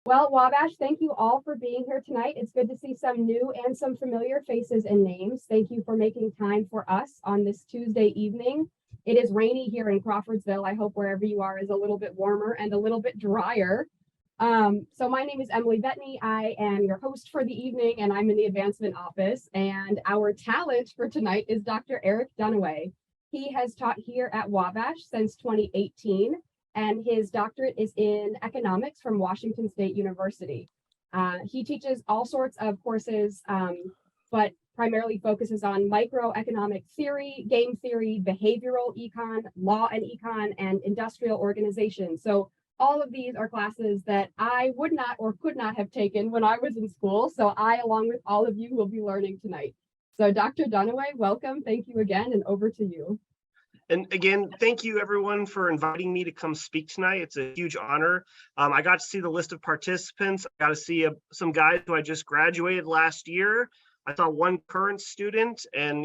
Well, Wabash, thank you all for being here tonight. It's good to see some new and some familiar faces and names. Thank you for making time for us on this Tuesday evening. It is rainy here in Crawfordsville. I hope wherever you are is a little bit warmer and a little bit drier. So my name is Emily Bettany. I am your host for the evening, and I'm in the advancement office. And our talent for tonight is Dr. Eric Dunaway. He has taught here at Wabash since 2018, and his doctorate is in economics from Washington State University. He teaches all sorts of courses, but primarily focuses on microeconomic theory, game theory, behavioral econ, law and econ, and industrial organization. So all of these are classes that I would not or could not have taken when I was in school. So I, along with all of you, will be learning tonight. So Dr. Dunaway, welcome. Thank you again, and over to you. And again, thank you everyone for inviting me to come speak tonight. It's a huge honor. I got to see the list of participants. I got to see some guys who I just graduated last year. I saw one current student, and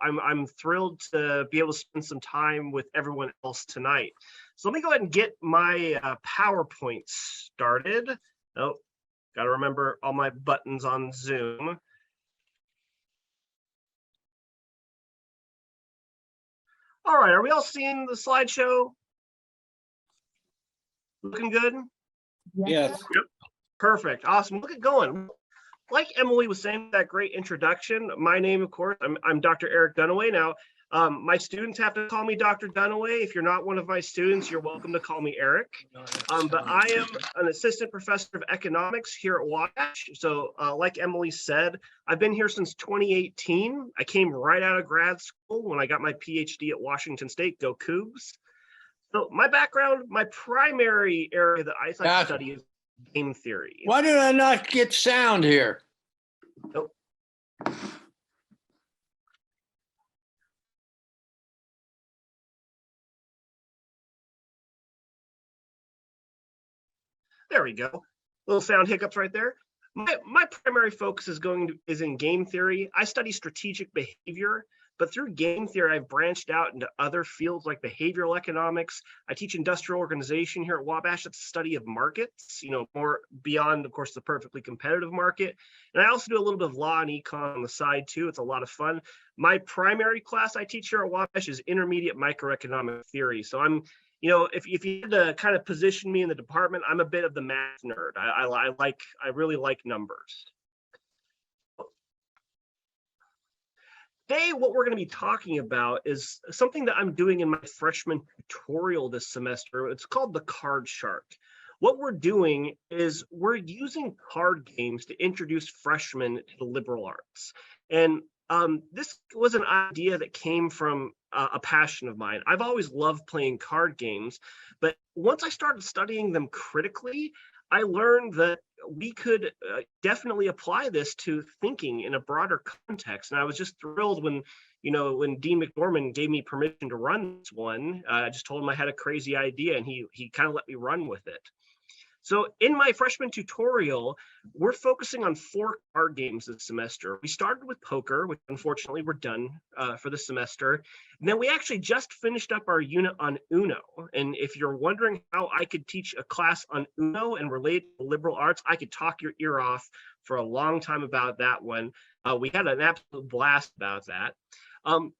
I'm thrilled to be able to spend some time with everyone else tonight. So let me go ahead and get my PowerPoint started. Oh, got to remember all my buttons on Zoom. All right, are we all seeing the slideshow? Looking good? Yes. Yep. Perfect. Awesome. Look at going. Like Emily was saying, that great introduction. My name, of course, I'm Dr. Eric Dunaway. Now, my students have to call me Dr. Dunaway. If you're not one of my students, you're welcome to call me Eric. But I am an assistant professor of economics here at Wabash. So like Emily said, I've been here since 2018. I came right out of grad school when I got my PhD at Washington State. Go Cougs. So my background, my primary area that I study is game theory. Why did I not get sound here? Oh. There we go. Little sound hiccups right there. My primary focus is in game theory. I study strategic behavior, but through game theory, I've branched out into other fields like behavioral economics. I teach industrial organization here at Wabash. It's the study of markets, more beyond, of course, the perfectly competitive market. And I also do a little bit of law and econ on the side too. It's a lot of fun. My primary class I teach here at Wabash is intermediate microeconomic theory. So I'm if you had to kind of position me in the department, I'm a bit of the math nerd. I really like numbers. Today, what we're going to be talking about is something that I'm doing in my freshman tutorial this semester. It's called the Card Shark. What we're doing is we're using card games to introduce freshmen to the liberal arts. And this was an idea that came from a passion of mine. I've always loved playing card games, but once I started studying them critically, I learned that we could definitely apply this to thinking in a broader context. And I was just thrilled when Dean McDormand gave me permission to run this one. I just told him I had a crazy idea, and he kind of let me run with it. So in my freshman tutorial, we're focusing on 4 card games this semester. We started with poker, which unfortunately we're done for the semester. And then we actually just finished up our unit on Uno. And if you're wondering how I could teach a class on Uno and relate to liberal arts, I could talk your ear off for a long time about that one. We had an absolute blast about that.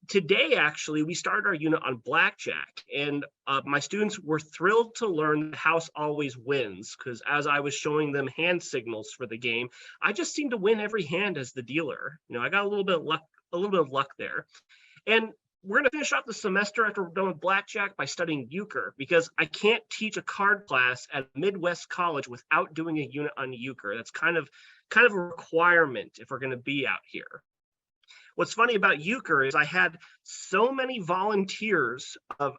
Today, actually, we started our unit on blackjack, and my students were thrilled to learn the house always wins, because as I was showing them hand signals for the game, I just seemed to win every hand as the dealer. I got a little bit of luck there. And we're going to finish off the semester after we're done with blackjack by studying euchre, because I can't teach a card class at Midwest College without doing a unit on euchre. That's kind of a requirement if we're going to be out here. What's funny about euchre is I had so many volunteers of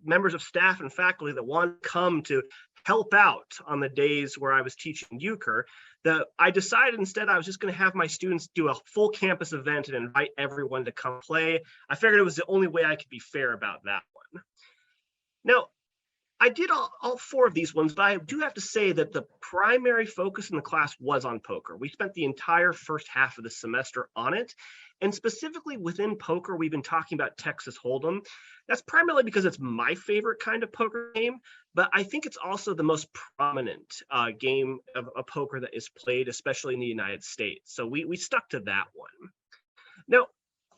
members of staff and faculty that wanted to come to help out on the days where I was teaching euchre that I decided instead I was just going to have my students do a full campus event and invite everyone to come play. I figured it was the only way I could be fair about that one. Now, I did all 4 of these ones, but I do have to say that the primary focus in the class was on poker. We spent the entire first half of the semester on it. And specifically within poker, we've been talking about Texas Hold'em. That's primarily because it's my favorite kind of poker game, but I think it's also the most prominent game of poker that is played, especially in the United States. So we stuck to that one. Now,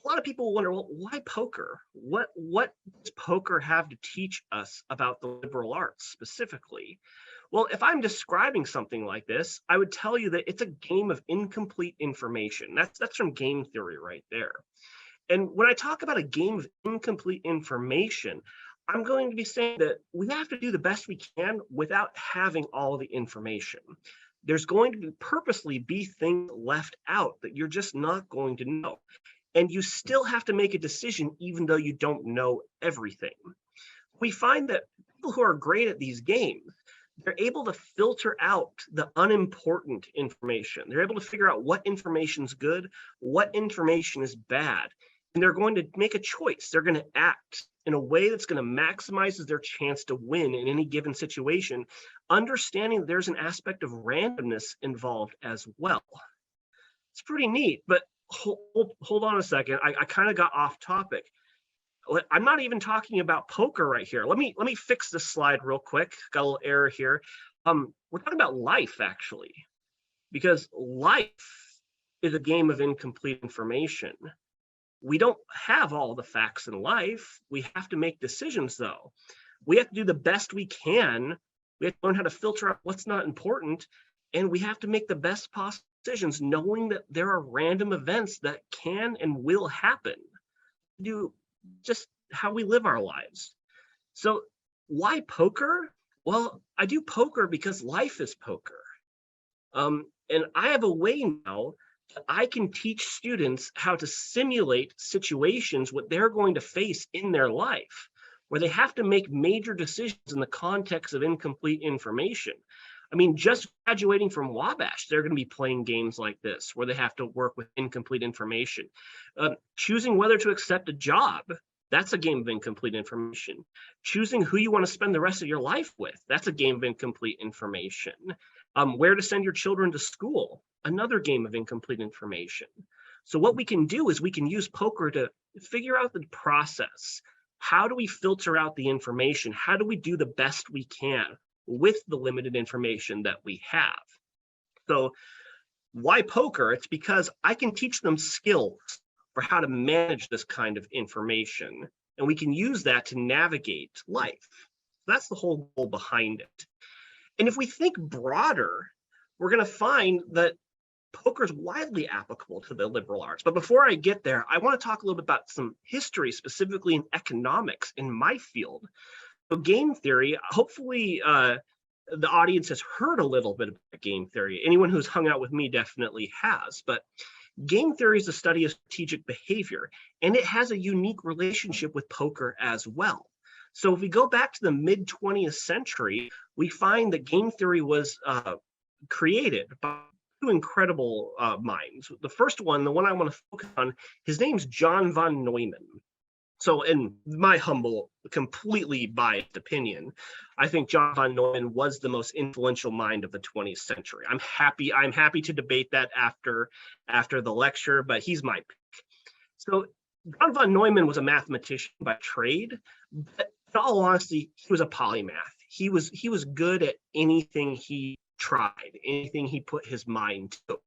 a lot of people wonder, well, why poker? What does poker have to teach us about the liberal arts specifically? Well, if I'm describing something like this, I would tell you that it's a game of incomplete information. That's from game theory right there. And when I talk about a game of incomplete information, I'm going to be saying that we have to do the best we can without having all the information. There's going to purposely be things left out that you're just not going to know. And you still have to make a decision even though you don't know everything. We find that people who are great at these games, they're able to filter out the unimportant information. They're able to figure out what information is good, what information is bad, and they're going to make a choice. They're going to act in a way that's going to maximize their chance to win in any given situation, understanding that there's an aspect of randomness involved as well. It's pretty neat, but hold on a second. I kind of got off topic. I'm not even talking about poker right here. Let me fix this slide real quick. Got a little error here. We're talking about life actually, because life is a game of incomplete information. We don't have all the facts in life. We have to make decisions though. We have to do the best we can. We have to learn how to filter out what's not important, and we have to make the best possible decisions, knowing that there are random events that can and will happen. Do just how we live our lives. So why poker? Well, I do poker because life is poker. And I have a way now that I can teach students how to simulate situations what they're going to face in their life, where they have to make major decisions in the context of incomplete information. I mean, just graduating from Wabash, they're going to be playing games like this, where they have to work with incomplete information. Choosing whether to accept a job, that's a game of incomplete information. Choosing who you want to spend the rest of your life with, that's a game of incomplete information. Where to send your children to school, another game of incomplete information. So what we can do is we can use poker to figure out the process. How do we filter out the information? How do we do the best we can with the limited information that we have? So why poker? It's because I can teach them skills for how to manage this kind of information, and we can use that to navigate life. That's the whole goal behind it. And if we think broader, we're going to find that poker is widely applicable to the liberal arts. But before I get there, I want to talk a little bit about some history, specifically in economics in my field. So game theory, hopefully the audience has heard a little bit about game theory. Anyone who's hung out with me definitely has. But game theory is the study of strategic behavior, and it has a unique relationship with poker as well. So if we go back to the mid-20th century, we find that game theory was created by two incredible minds. The first one, the one I want to focus on, his name's John von Neumann. So in my humble, completely biased opinion, I think John von Neumann was the most influential mind of the 20th century. I'm happy to debate that after the lecture, but he's my pick. So John von Neumann was a mathematician by trade, but in all honesty, he was a polymath. He was good at anything he tried, anything he put his mind to.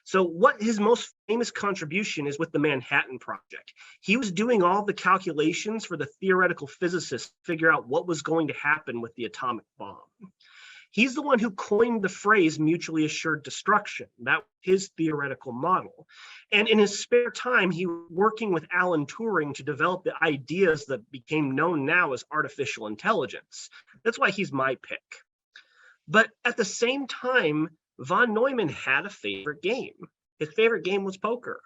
So what his most famous contribution is with the Manhattan Project. He was doing all the calculations for the theoretical physicists to figure out what was going to happen with the atomic bomb. He's the one who coined the phrase mutually assured destruction. That was his theoretical model. And in his spare time, he was working with Alan Turing to develop the ideas that became known now as artificial intelligence. That's why he's my pick. But at the same time, von Neumann had a favorite game. His favorite game was poker.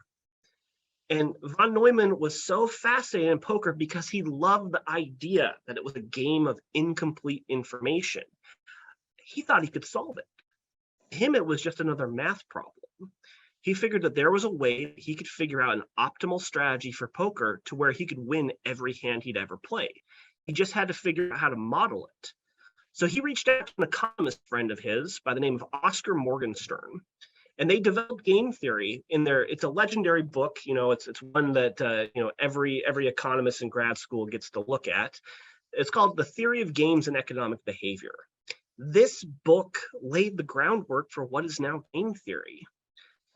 And von Neumann was so fascinated in poker because he loved the idea that it was a game of incomplete information. He thought he could solve it. To him, it was just another math problem. He figured that there was a way that he could figure out an optimal strategy for poker to where he could win every hand he'd ever play. He just had to figure out how to model it. So he reached out to an economist friend of his by the name of Oscar Morgenstern. And they developed game theory in their, it's a legendary book, it's one that, every economist in grad school gets to look at. It's called The Theory of Games and Economic Behavior. This book laid the groundwork for what is now game theory.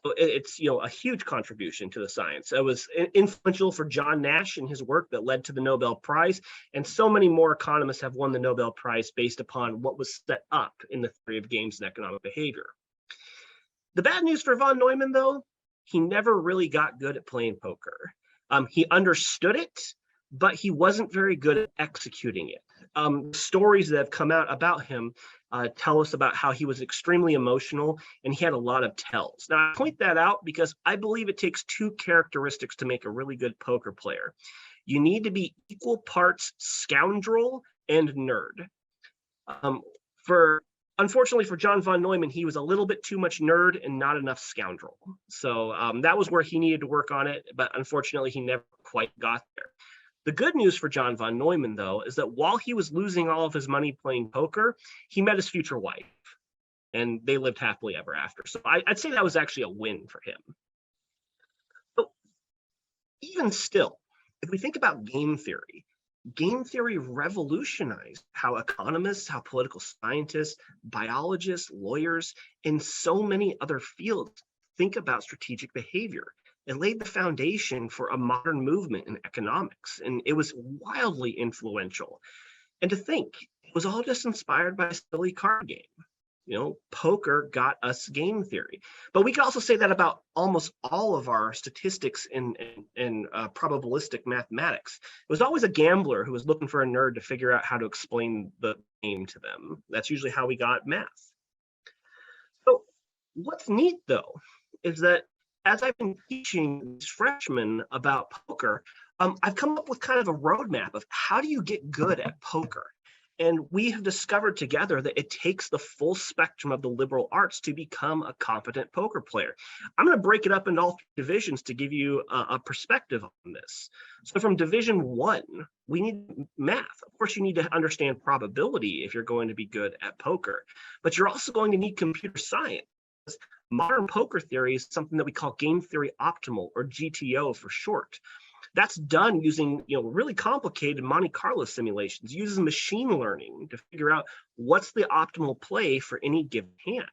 It's a huge contribution to the science. It was influential for John Nash in his work that led to the Nobel Prize, and so many more economists have won the Nobel Prize based upon what was set up in the theory of games and economic behavior. The bad news for von Neumann, though, he never really got good at playing poker. He understood it, but he wasn't very good at executing it. Stories that have come out about him tell us about how he was extremely emotional and he had a lot of tells. Now, I point that out because I believe it takes two characteristics to make a really good poker player. You need to be equal parts scoundrel and nerd. Unfortunately for John von Neumann, he was a little bit too much nerd and not enough scoundrel. So that was where he needed to work on it, but unfortunately he never quite got there. The good news for John von Neumann, though, is that while he was losing all of his money playing poker, he met his future wife, and they lived happily ever after. So I'd say that was actually a win for him. But even still, if we think about game theory revolutionized how economists, how political scientists, biologists, lawyers, and so many other fields think about strategic behavior. It laid the foundation for a modern movement in economics, and it was wildly influential. And to think, it was all just inspired by a silly card game. Poker got us game theory. But we could also say that about almost all of our statistics in probabilistic mathematics. It was always a gambler who was looking for a nerd to figure out how to explain the game to them. That's usually how we got math. So what's neat, though, is that as I've been teaching these freshmen about poker, I've come up with kind of a roadmap of how do you get good at poker? And we have discovered together that it takes the full spectrum of the liberal arts to become a competent poker player. I'm going to break it up into all three divisions to give you a perspective on this. So from division 1, we need math. Of course, you need to understand probability if you're going to be good at poker, but you're also going to need computer science. Modern poker theory is something that we call game theory optimal, or GTO for short. That's done using really complicated Monte Carlo simulations, uses machine learning to figure out what's the optimal play for any given hand.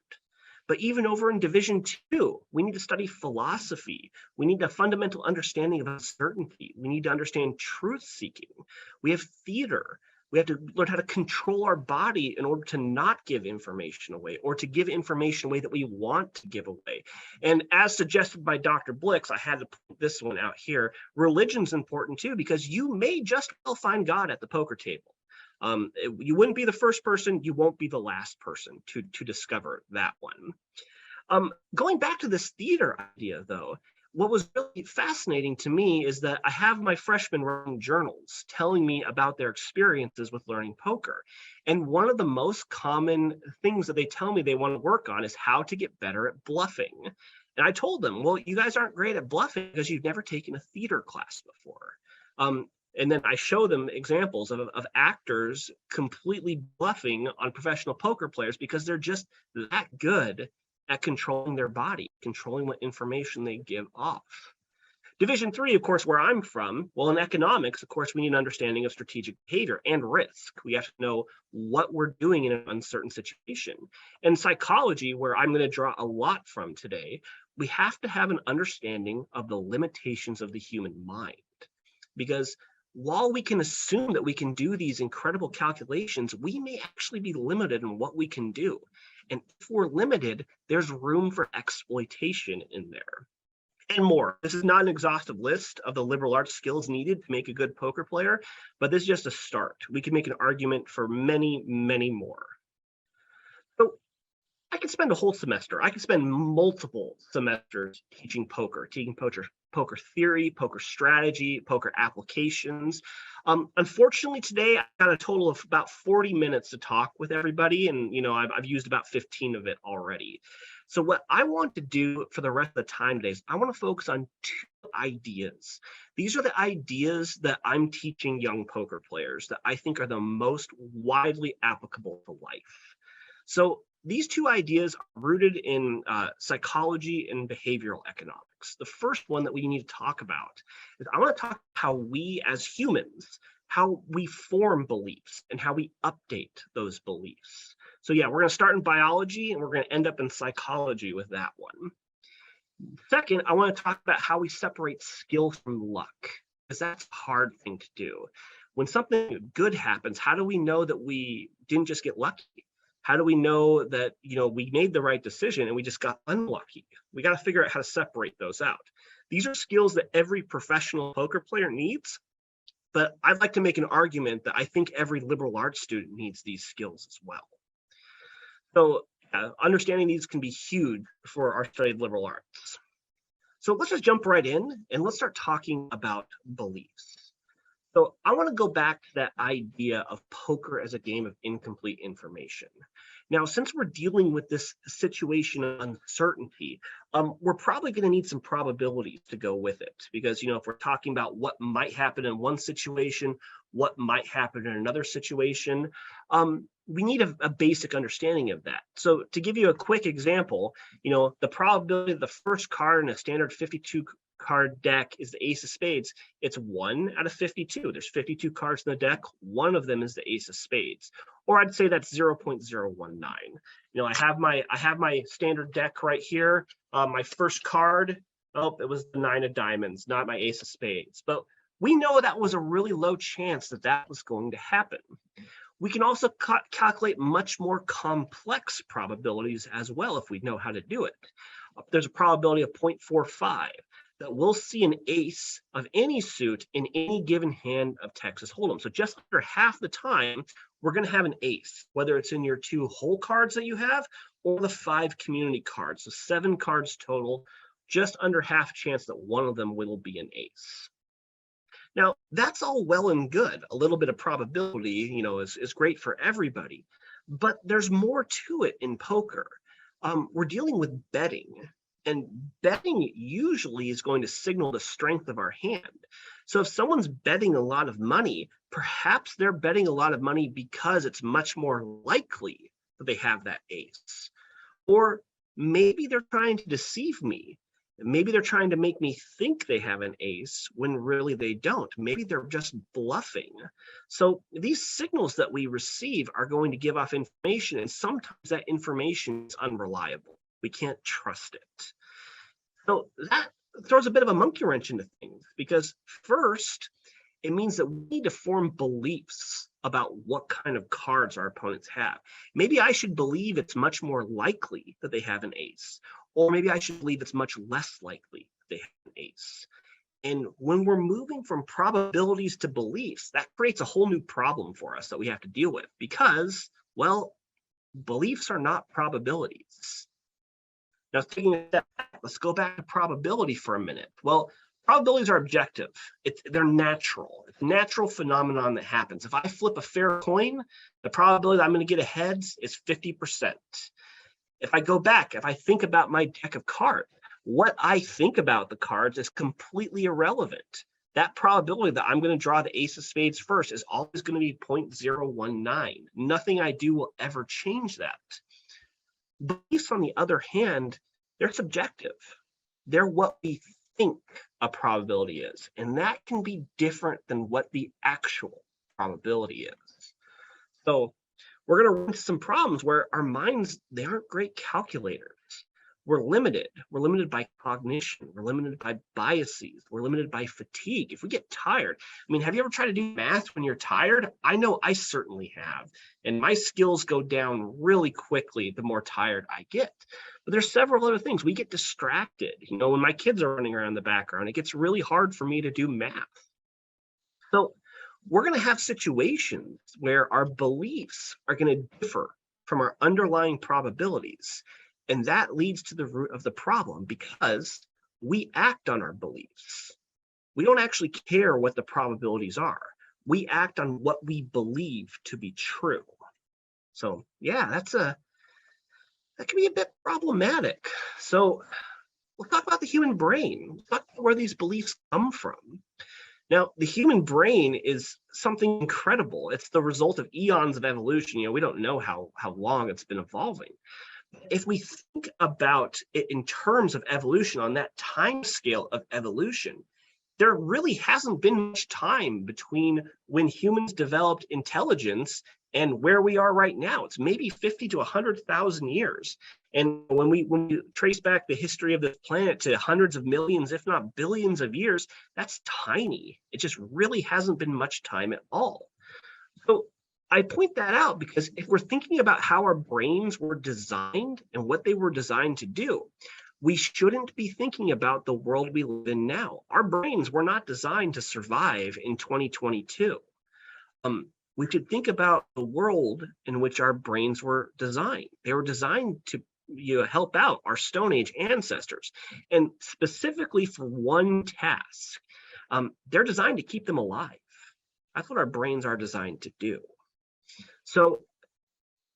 But even over in division 2, we need to study philosophy. We need a fundamental understanding of uncertainty. We need to understand truth seeking. We have theater. We have to learn how to control our body in order to not give information away, or to give information away that we want to give away. And as suggested by Dr. Blix, I had to point this one out here. Religion's important too, because you may just well find God at the poker table. You wouldn't be the first person, you won't be the last person to discover that one. Going back to this theater idea, though, what was really fascinating to me is that I have my freshmen writing journals telling me about their experiences with learning poker. And one of the most common things that they tell me they want to work on is how to get better at bluffing. And I told them, well, you guys aren't great at bluffing because you've never taken a theater class before. And then I show them examples of actors completely bluffing on professional poker players because they're just that good at controlling their body, controlling what information they give off. Division 3, of course, where I'm from, well, in economics, of course, we need an understanding of strategic behavior and risk. We have to know what we're doing in an uncertain situation. And psychology, where I'm going to draw a lot from today, we have to have an understanding of the limitations of the human mind. Because while we can assume that we can do these incredible calculations, we may actually be limited in what we can do. And if we're limited, there's room for exploitation in there. And more. This is not an exhaustive list of the liberal arts skills needed to make a good poker player, but this is just a start. We can make an argument for many, many more. So I could spend a whole semester. I could spend multiple semesters teaching poker theory, poker strategy, poker applications. Unfortunately, today I got a total of about 40 minutes to talk with everybody, and I've used about 15 of it already. So what I want to do for the rest of the time today is I want to focus on 2 ideas. These are the ideas that I'm teaching young poker players that I think are the most widely applicable to life. So these two ideas are rooted in psychology and behavioral economics. The first one that we need to talk about is I want to talk how we as humans, how we form beliefs and how we update those beliefs. So yeah, we're going to start in biology and we're going to end up in psychology with that one. Second, I want to talk about how we separate skill from luck, because that's a hard thing to do. When something good happens, how do we know that we didn't just get lucky? How do we know that, we made the right decision and we just got unlucky? We got to figure out how to separate those out. These are skills that every professional poker player needs, but I'd like to make an argument that I think every liberal arts student needs these skills as well. So understanding these can be huge for our study of liberal arts. So let's just jump right in and let's start talking about beliefs. So I want to go back to that idea of poker as a game of incomplete information. Now, since we're dealing with this situation of uncertainty, we're probably going to need some probabilities to go with it. Because, if we're talking about what might happen in one situation, what might happen in another situation, we need a basic understanding of that. So to give you a quick example, the probability of the first card in a standard 52 card deck is the ace of spades. It's 1 out of 52. There's 52 cards in the deck. One of them is the ace of spades, or I'd say that's 0.019. I have my standard deck right here. My first card, it was the 9 of diamonds, not my ace of spades. But we know that was a really low chance that was going to happen. We can also calculate much more complex probabilities as well if we know how to do it. There's a probability of 0.45 that we'll see an ace of any suit in any given hand of Texas Hold'em. So just under half the time, we're going to have an ace, whether it's in your 2 whole cards that you have or the 5 community cards. So 7 cards total, just under half chance that one of them will be an ace. Now, that's all well and good. A little bit of probability, is great for everybody. But there's more to it in poker. We're dealing with betting. And betting usually is going to signal the strength of our hand. So if someone's betting a lot of money, perhaps they're betting a lot of money because it's much more likely that they have that ace. Or maybe they're trying to deceive me. Maybe they're trying to make me think they have an ace when really they don't. Maybe they're just bluffing. So these signals that we receive are going to give off information, and sometimes that information is unreliable. We can't trust it. So that throws a bit of a monkey wrench into things, because first, it means that we need to form beliefs about what kind of cards our opponents have. Maybe I should believe it's much more likely that they have an ace, or maybe I should believe it's much less likely that they have an ace. And when we're moving from probabilities to beliefs, that creates a whole new problem for us that we have to deal with, because, well, beliefs are not probabilities. Now, taking a step back, let's go back to probability for a minute. Well, probabilities are objective. They're natural. It's a natural phenomenon that happens. If I flip a fair coin, the probability that I'm going to get a heads is 50%. If I go back, if I think about my deck of cards, what I think about the cards is completely irrelevant. That probability that I'm going to draw the ace of spades first is always going to be 0.019. Nothing I do will ever change that. Beliefs, on the other hand, they're subjective. They're what we think a probability is, and that can be different than what the actual probability is. So we're going to run into some problems where our minds, they aren't great calculators. We're limited. We're limited by cognition. We're limited by biases. We're limited by fatigue. If we get tired, have you ever tried to do math when you're tired? I know I certainly have. And my skills go down really quickly the more tired I get. But there's several other things. We get distracted. When my kids are running around in the background, it gets really hard for me to do math. So we're going to have situations where our beliefs are going to differ from our underlying probabilities. And that leads to the root of the problem, because we act on our beliefs. We don't actually care what the probabilities are. We act on what we believe to be true. So yeah, that can be a bit problematic. So we'll talk about the human brain. We'll talk about where these beliefs come from. Now, the human brain is something incredible. It's the result of eons of evolution. We don't know how long it's been evolving. If we think about it in terms of evolution, on that time scale of evolution, there really hasn't been much time between when humans developed intelligence and where we are right now. It's maybe 50 to 100,000 years. And when we trace back the history of this planet to hundreds of millions, if not billions of years, that's tiny. It just really hasn't been much time at all. So I point that out because if we're thinking about how our brains were designed and what they were designed to do, we shouldn't be thinking about the world we live in now. Our brains were not designed to survive in 2022. We should think about the world in which our brains were designed. They were designed to help out our Stone Age ancestors, and specifically for one task. They're designed to keep them alive. That's what our brains are designed to do. So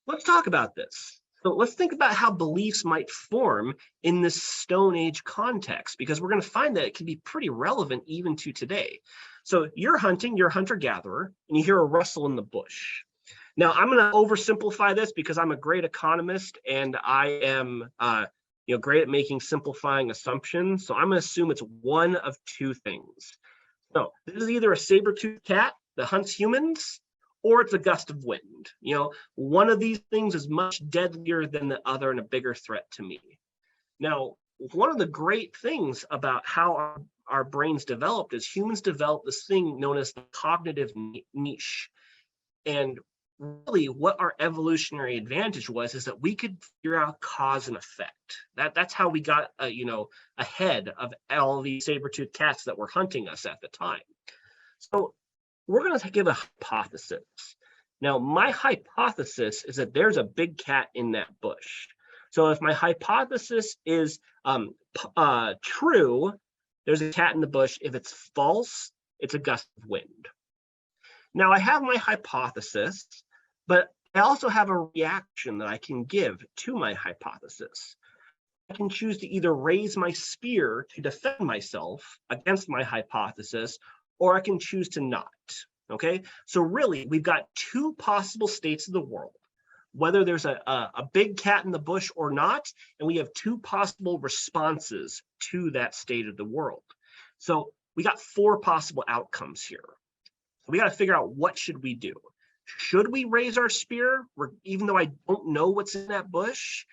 let's talk about this. So let's think about how beliefs might form in this Stone Age context, because we're going to find that it can be pretty relevant even to today. So you're hunting, you're a hunter-gatherer, and you hear a rustle in the bush. Now, I'm going to oversimplify this because I'm a great economist and I am great at making simplifying assumptions. So I'm going to assume it's one of two things. So this is either a saber-toothed cat that hunts humans, or it's a gust of wind. One of these things is much deadlier than the other and a bigger threat to me. Now, one of the great things about how our brains developed is humans developed this thing known as the cognitive niche. And really what our evolutionary advantage is that we could figure out cause and effect. That's how we got ahead of all these saber-toothed cats that were hunting us at the time. So we're going to give a hypothesis. Now, my hypothesis is that there's a big cat in that bush. So if my hypothesis is true, there's a cat in the bush. If it's false, it's a gust of wind. Now, I have my hypothesis, but I also have a reaction that I can give to my hypothesis. I can choose to either raise my spear to defend myself against my hypothesis, or I can choose to not. Okay, so really, we've got two possible states of the world, whether there's a big cat in the bush or not, and we have two possible responses to that state of the world. So we got four possible outcomes here. We got to figure out, what should we do? Should we raise our spear, even though I don't know what's in that bush,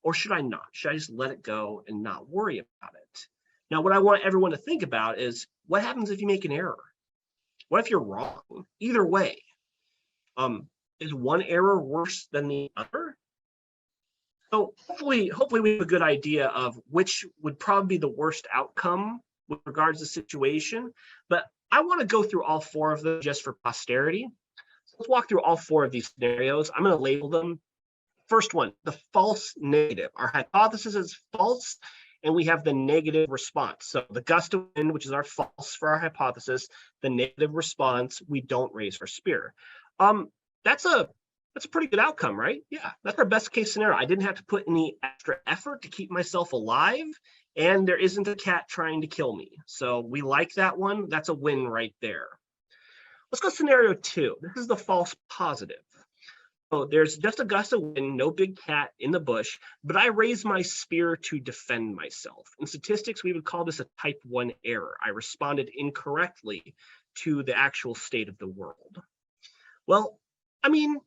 or should I not? Should I just let it go and not worry about it? Now, what I want everyone to think about is, what happens if you make an error? What if you're wrong? Either way, is one error worse than the other? So hopefully we have a good idea of which would probably be the worst outcome with regards to the situation. But I want to go through all four of them just for posterity. So let's walk through all four of these scenarios. I'm going to label them. First one, the false negative. Our hypothesis is false, and we have the negative response. So the gust of wind, which is our false for our hypothesis, the negative response, we don't raise our spear. That's a pretty good outcome, right? Yeah, that's our best case scenario. I didn't have to put any extra effort to keep myself alive, and there isn't a cat trying to kill me. So we like that one. That's a win right there. Let's go scenario 2. This is the false positive. So there's just a gust of wind, no big cat in the bush, but I raise my spear to defend myself. In statistics, we would call this a type 1 error. I responded incorrectly to the actual state of the world. Well, I mean,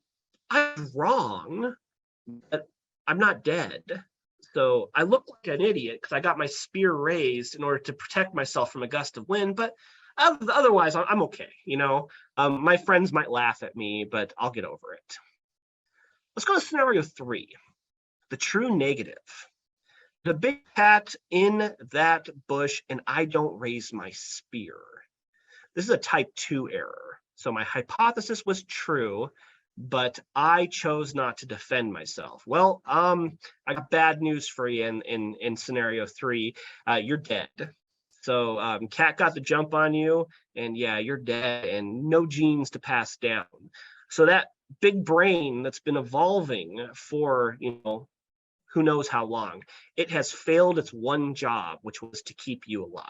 I'm wrong, but I'm not dead. So I look like an idiot because I got my spear raised in order to protect myself from a gust of wind, but otherwise I'm okay. My friends might laugh at me, but I'll get over it. Let's go to scenario 3, the true negative. The big cat in that bush, and I don't raise my spear. This is a type 2 error. So my hypothesis was true, but I chose not to defend myself. Well, I got bad news for you in scenario 3. You're dead. So cat got the jump on you, and yeah, you're dead, and no genes to pass down. So that big brain that's been evolving for, who knows how long, it has failed its one job, which was to keep you alive.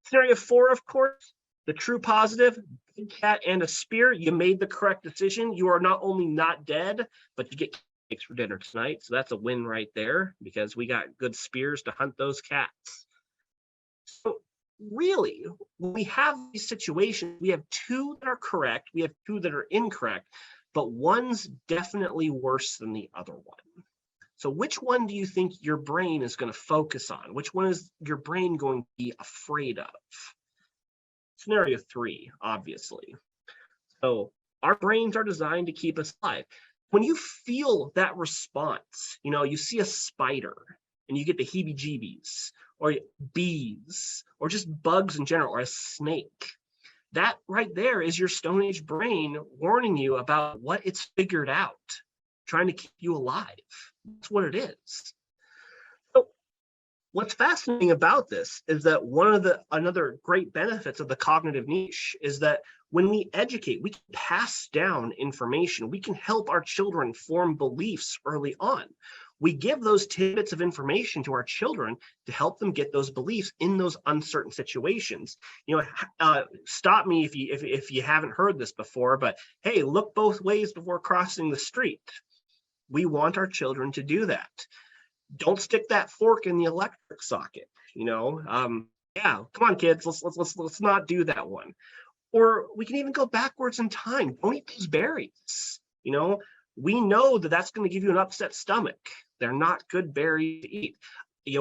Scenario 4, of course, the true positive, big cat and a spear, you made the correct decision. You are not only not dead, but you get cakes for dinner tonight. So that's a win right there because we got good spears to hunt those cats. So really, when we have these situations, we have two that are correct, we have two that are incorrect, but one's definitely worse than the other one. So which one do you think your brain is going to focus on? Which one is your brain going to be afraid of? Scenario 3, obviously. So our brains are designed to keep us alive. When you feel that response, you see a spider and you get the heebie-jeebies, or bees, or just bugs in general, or a snake. That right there is your Stone Age brain warning you about what it's figured out, trying to keep you alive. That's what it is. So what's fascinating about this is that another great benefits of the cognitive niche is that when we educate, we can pass down information. We can help our children form beliefs early on. We give those tidbits of information to our children to help them get those beliefs in those uncertain situations. Stop me if you haven't heard this before, but hey, look both ways before crossing the street. We want our children to do that. Don't stick that fork in the electric socket. Yeah, come on, kids, let's not do that one. Or we can even go backwards in time. Don't eat these berries. We know that that's going to give you an upset stomach. They're not good berries to eat.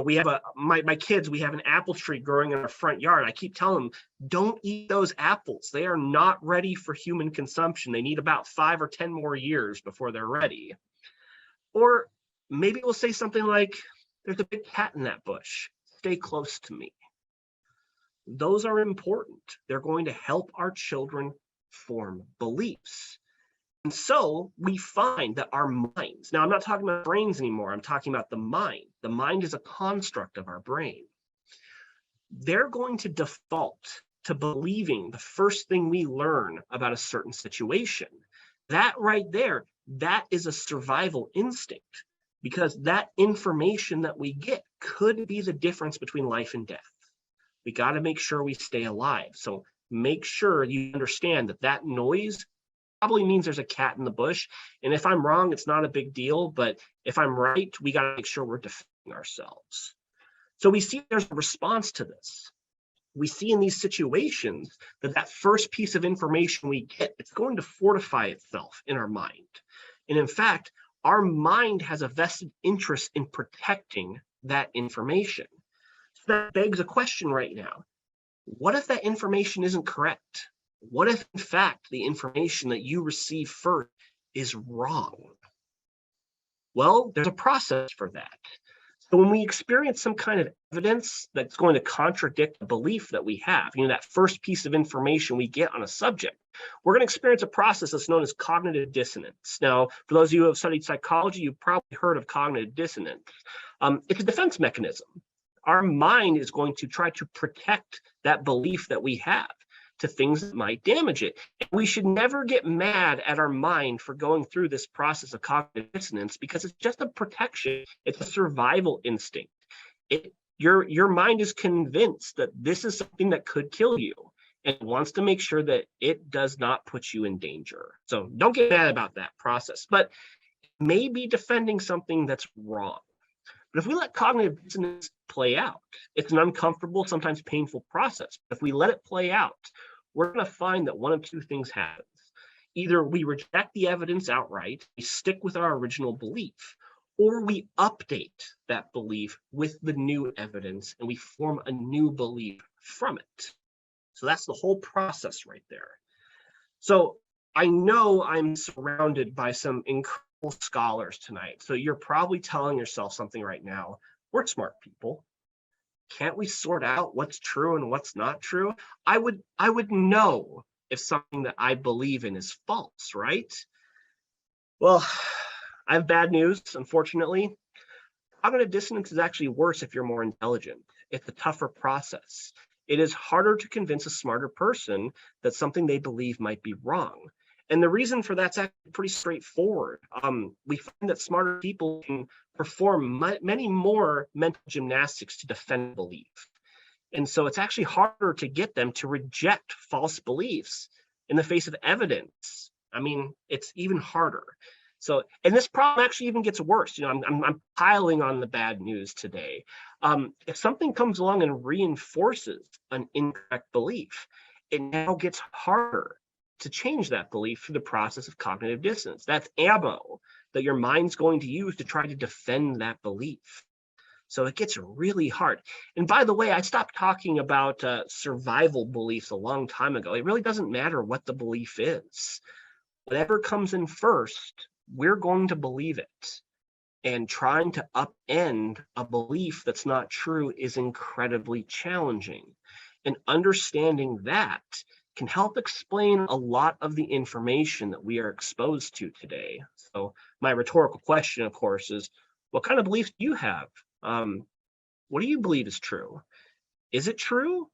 We have my kids, we have an apple tree growing in our front yard. I keep telling them, don't eat those apples. They are not ready for human consumption. They need about 5 or 10 more years before they're ready. Or maybe we'll say something like, there's a big cat in that bush. Stay close to me. Those are important. They're going to help our children form beliefs. And so we find that our minds, now I'm not talking about brains anymore, I'm talking about the mind. The mind is a construct of our brain. They're going to default to believing the first thing we learn about a certain situation. That right there, that is a survival instinct, because that information that we get could be the difference between life and death. We got to make sure we stay alive. So make sure you understand that that noise probably means there's a cat in the bush. And if I'm wrong, it's not a big deal. But if I'm right, we got to make sure we're defending ourselves. So we see there's a response to this. We see in these situations that first piece of information we get, it's going to fortify itself in our mind. And in fact, our mind has a vested interest in protecting that information. So that begs a question right now. What if that information isn't correct? What if, in fact, the information that you receive first is wrong? Well, there's a process for that. So when we experience some kind of evidence that's going to contradict a belief that we have, that first piece of information we get on a subject, we're going to experience a process that's known as cognitive dissonance. Now, for those of you who have studied psychology, you've probably heard of cognitive dissonance. It's a defense mechanism. Our mind is going to try to protect that belief that we have to things that might damage it. And we should never get mad at our mind for going through this process of cognitive dissonance, because it's just a protection. It's a survival instinct. Your mind is convinced that this is something that could kill you and wants to make sure that it does not put you in danger. So don't get mad about that process, but maybe defending something that's wrong. But if we let cognitive dissonance play out, it's an uncomfortable, sometimes painful process. But if we let it play out, we're going to find that one of two things happens. Either we reject the evidence outright, we stick with our original belief, or we update that belief with the new evidence and we form a new belief from it. So that's the whole process right there. So I know I'm surrounded by some incredible scholars tonight. So you're probably telling yourself something right now. We're smart people. Can't we sort out what's true and what's not true? I would know if something that I believe in is false, right? Well, I have bad news, unfortunately. Cognitive dissonance is actually worse if you're more intelligent. It's a tougher process. It is harder to convince a smarter person that something they believe might be wrong. And the reason for that's actually pretty straightforward. We find that smarter people can perform many more mental gymnastics to defend belief. And so it's actually harder to get them to reject false beliefs in the face of evidence. I mean, it's even harder. So, and this problem actually even gets worse. I'm piling on the bad news today. If something comes along and reinforces an incorrect belief, it now gets harder to change that belief through the process of cognitive dissonance. That's ammo that your mind's going to use to try to defend that belief. So it gets really hard. And by the way, I stopped talking about survival beliefs a long time ago. It really doesn't matter what the belief is. Whatever comes in first, we're going to believe it. And trying to upend a belief that's not true is incredibly challenging. And understanding that can help explain a lot of the information that we are exposed to today. So my rhetorical question, of course, is what kind of beliefs do you have? What do you believe is true? Is it true?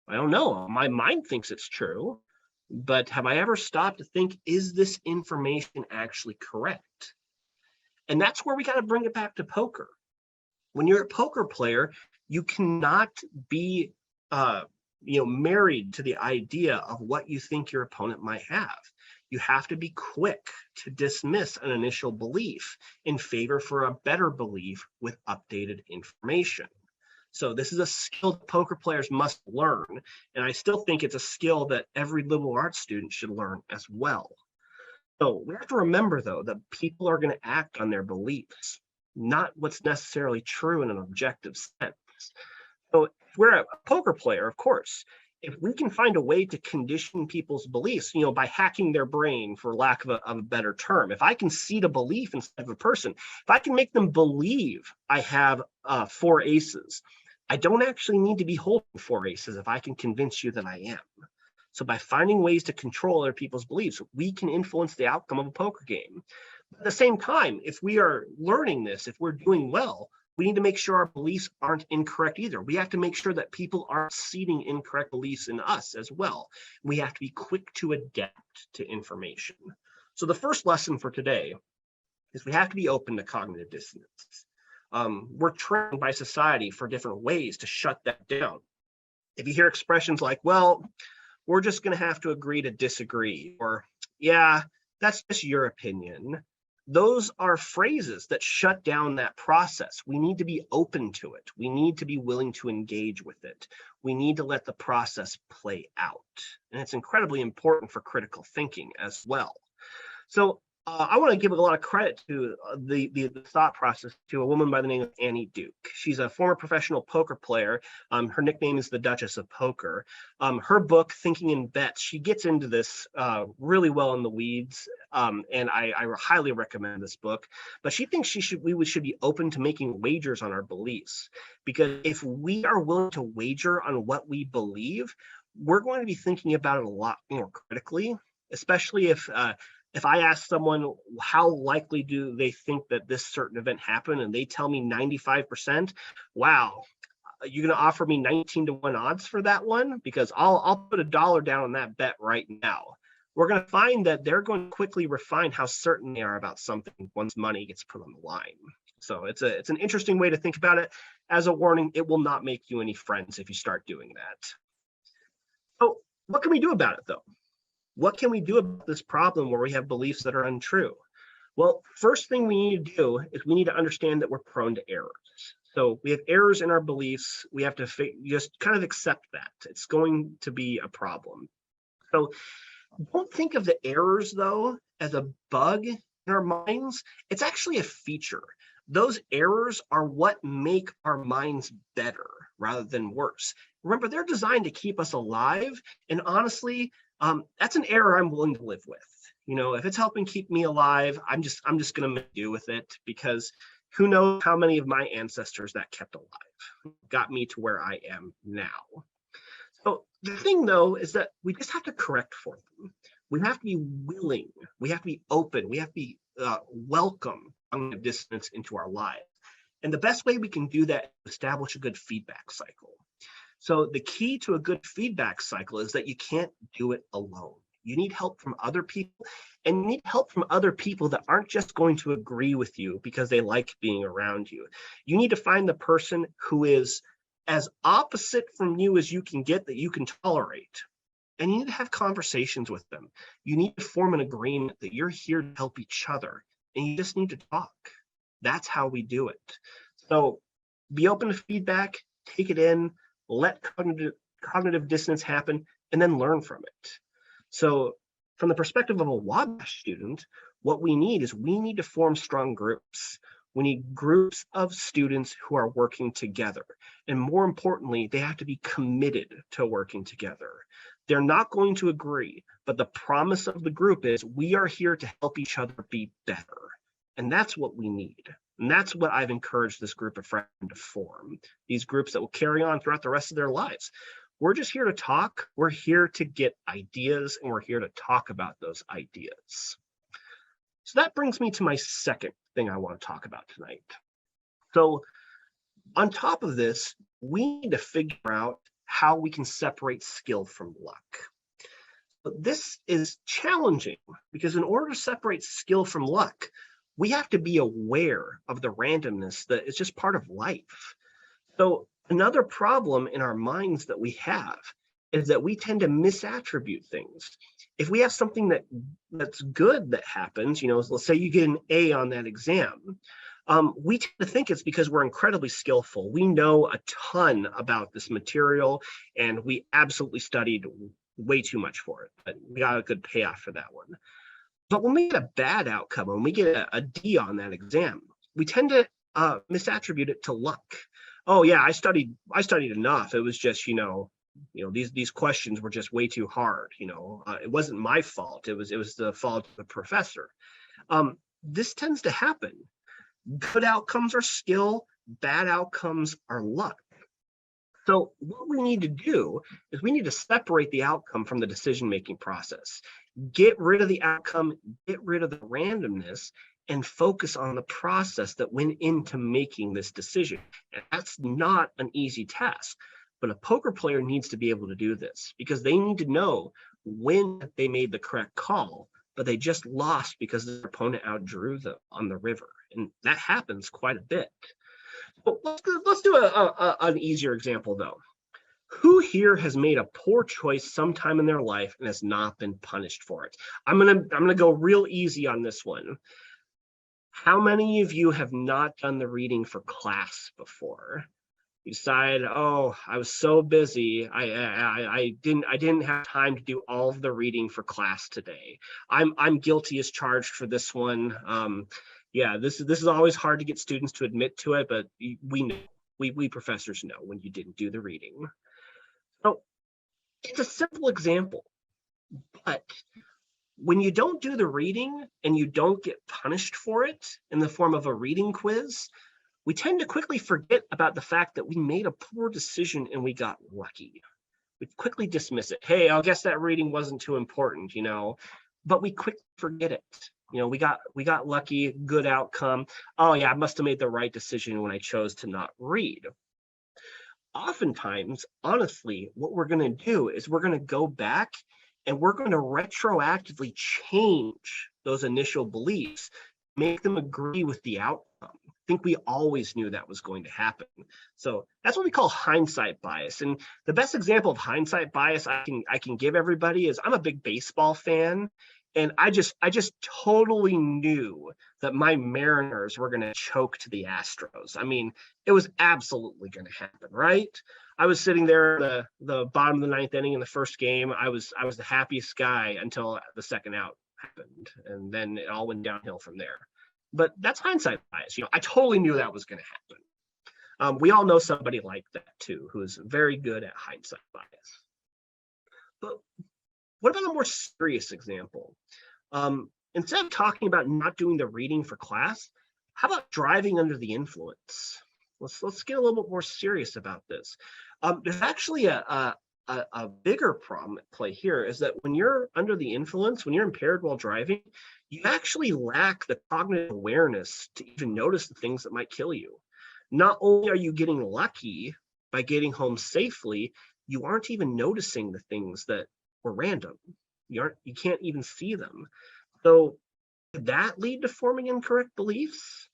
I don't know. My mind thinks it's true, but have I ever stopped to think, is this information actually correct? And that's where we got to bring it back to poker. When you're a poker player, you cannot be married to the idea of what you think your opponent might have. You have to be quick to dismiss an initial belief in favor for a better belief with updated information. So this is a skill that poker players must learn. And I still think it's a skill that every liberal arts student should learn as well. So we have to remember, though, that people are going to act on their beliefs, not what's necessarily true in an objective sense. So if we're a poker player, of course, if we can find a way to condition people's beliefs, by hacking their brain, for lack of a better term, if I can seed a belief inside of a person, if I can make them believe I have 4 aces, I don't actually need to be holding 4 aces if I can convince you that I am. So by finding ways to control other people's beliefs, we can influence the outcome of a poker game. At the same time, if we are learning this, if we're doing well, we need to make sure our beliefs aren't incorrect either. We have to make sure that people aren't seeding incorrect beliefs in us as well. We have to be quick to adapt to information. So the first lesson for today is we have to be open to cognitive dissonance. We're trained by society for different ways to shut that down. If you hear expressions like, well, we're just going to have to agree to disagree, or, yeah, that's just your opinion. Those are phrases that shut down that process. We need to be open to it. We need to be willing to engage with it. We need to let the process play out. And it's incredibly important for critical thinking as well. So I want to give a lot of credit to the thought process to a woman by the name of Annie Duke. She's a former professional poker player. Her nickname is the Duchess of Poker. Her book, Thinking in Bets, she gets into this really well in the weeds, and I highly recommend this book. But she thinks we should be open to making wagers on our beliefs, because if we are willing to wager on what we believe, we're going to be thinking about it a lot more critically, especially if I ask someone how likely do they think that this certain event happened, and they tell me 95%, wow, you're going to offer me 19-to-1 odds for that one? Because I'll put $1 down on that bet right now. We're going to find that they're going to quickly refine how certain they are about something once money gets put on the line. So it's an interesting way to think about it. As a warning, it will not make you any friends if you start doing that. So what can we do about it, though? What can we do about this problem where we have beliefs that are untrue? Well, first thing we need to do is we need to understand that we're prone to errors. So we have errors in our beliefs. We have to just kind of accept that. It's going to be a problem. So don't think of the errors, though, as a bug in our minds. It's actually a feature. Those errors are what make our minds better rather than worse. Remember, they're designed to keep us alive. And honestly, that's an error I'm willing to live with. If it's helping keep me alive, I'm just going to make do with it, because who knows how many of my ancestors that kept alive got me to where I am now. So the thing, though, is that we just have to correct for them. We have to be willing. We have to be open. We have to be welcome cognitive dissonance into our lives. And the best way we can do that is establish a good feedback cycle. So the key to a good feedback cycle is that you can't do it alone. You need help from other people, and you need help from other people that aren't just going to agree with you because they like being around you. You need to find the person who is as opposite from you as you can get that you can tolerate. And you need to have conversations with them. You need to form an agreement that you're here to help each other, and you just need to talk. That's how we do it. So be open to feedback, take it in, let cognitive dissonance happen, and then learn from it. So from the perspective of a Wabash student, what we need to form strong groups. We need groups of students who are working together. And more importantly, they have to be committed to working together. They're not going to agree, but the promise of the group is we are here to help each other be better. And that's what we need. And that's what I've encouraged this group of friends to form, these groups that will carry on throughout the rest of their lives. We're just here to talk. We're here to get ideas, and we're here to talk about those ideas. So that brings me to my second thing I want to talk about tonight. So on top of this, we need to figure out how we can separate skill from luck. But this is challenging because in order to separate skill from luck, we have to be aware of the randomness that is just part of life. So another problem in our minds that we have is that we tend to misattribute things. If we have something that's good that happens, let's say you get an A on that exam, we tend to think it's because we're incredibly skillful. We know a ton about this material, and we absolutely studied way too much for it, but we got a good payoff for that one. But when we get a bad outcome, when we get a D on that exam, we tend to misattribute it to luck. Oh yeah, I studied enough. It was just, these questions were just way too hard. It wasn't my fault. It was the fault of the professor. This tends to happen. Good outcomes are skill, bad outcomes are luck. So what we need to do is we need to separate the outcome from the decision-making process. Get rid of the outcome, get rid of the randomness, and focus on the process that went into making this decision. And that's not an easy task, but a poker player needs to be able to do this because they need to know when they made the correct call, but they just lost because their opponent outdrew them on the river. And that happens quite a bit. But let's do an easier example though. Who here has made a poor choice sometime in their life and has not been punished for it? I'm gonna go real easy on this one. How many of you have not done the reading for class before? You decide, oh, I was so busy, I didn't have time to do all of the reading for class today. I'm guilty as charged for this one. Yeah, this is always hard to get students to admit to it, but we know, we professors know when you didn't do the reading. So it's a simple example, but when you don't do the reading and you don't get punished for it in the form of a reading quiz, we tend to quickly forget about the fact that we made a poor decision and we got lucky. We quickly dismiss it. Hey, I guess that reading wasn't too important, but we quickly forget it. We got lucky, good outcome. Oh yeah, I must have made the right decision when I chose to not read. Oftentimes, honestly, what we're going to do is we're going to go back and we're going to retroactively change those initial beliefs, make them agree with the outcome. I think we always knew that was going to happen. So that's what we call hindsight bias. And the best example of hindsight bias I can give everybody is I'm a big baseball fan. And I just totally knew that my Mariners were going to choke to the Astros. I mean, it was absolutely going to happen, right? I was sitting there at the bottom of the ninth inning in the first game. I was the happiest guy until the second out happened, and then it all went downhill from there. But that's hindsight bias. I totally knew that was going to happen. We all know somebody like that too, who is very good at hindsight bias. But what about a more serious example? Instead of talking about not doing the reading for class, how about driving under the influence? Let's get a little bit more serious about this. There's actually a bigger problem at play here is that when you're under the influence, when you're impaired while driving, you actually lack the cognitive awareness to even notice the things that might kill you. Not only are you getting lucky by getting home safely, you aren't even noticing the things that were random. You can't even see them. So could that lead to forming incorrect beliefs?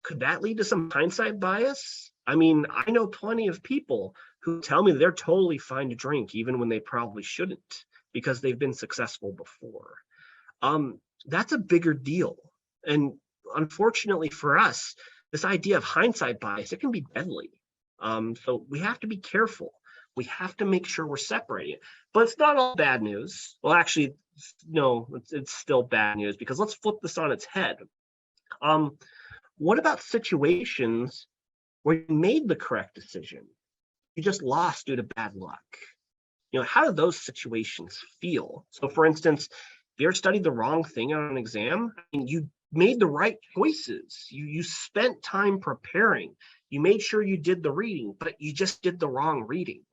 Could that lead to some hindsight bias? I mean, I know plenty of people who tell me they're totally fine to drink even when they probably shouldn't because they've been successful before. That's a bigger deal. And unfortunately for us, this idea of hindsight bias, it can be deadly. So we have to be careful. We have to make sure we're separating it. But it's not all bad news. Well, actually, no, it's still bad news because let's flip this on its head. What about situations where you made the correct decision? You just lost due to bad luck. How do those situations feel? So for instance, if you ever studied the wrong thing on an exam, you made the right choices. You spent time preparing. You made sure you did the reading, but you just did the wrong reading.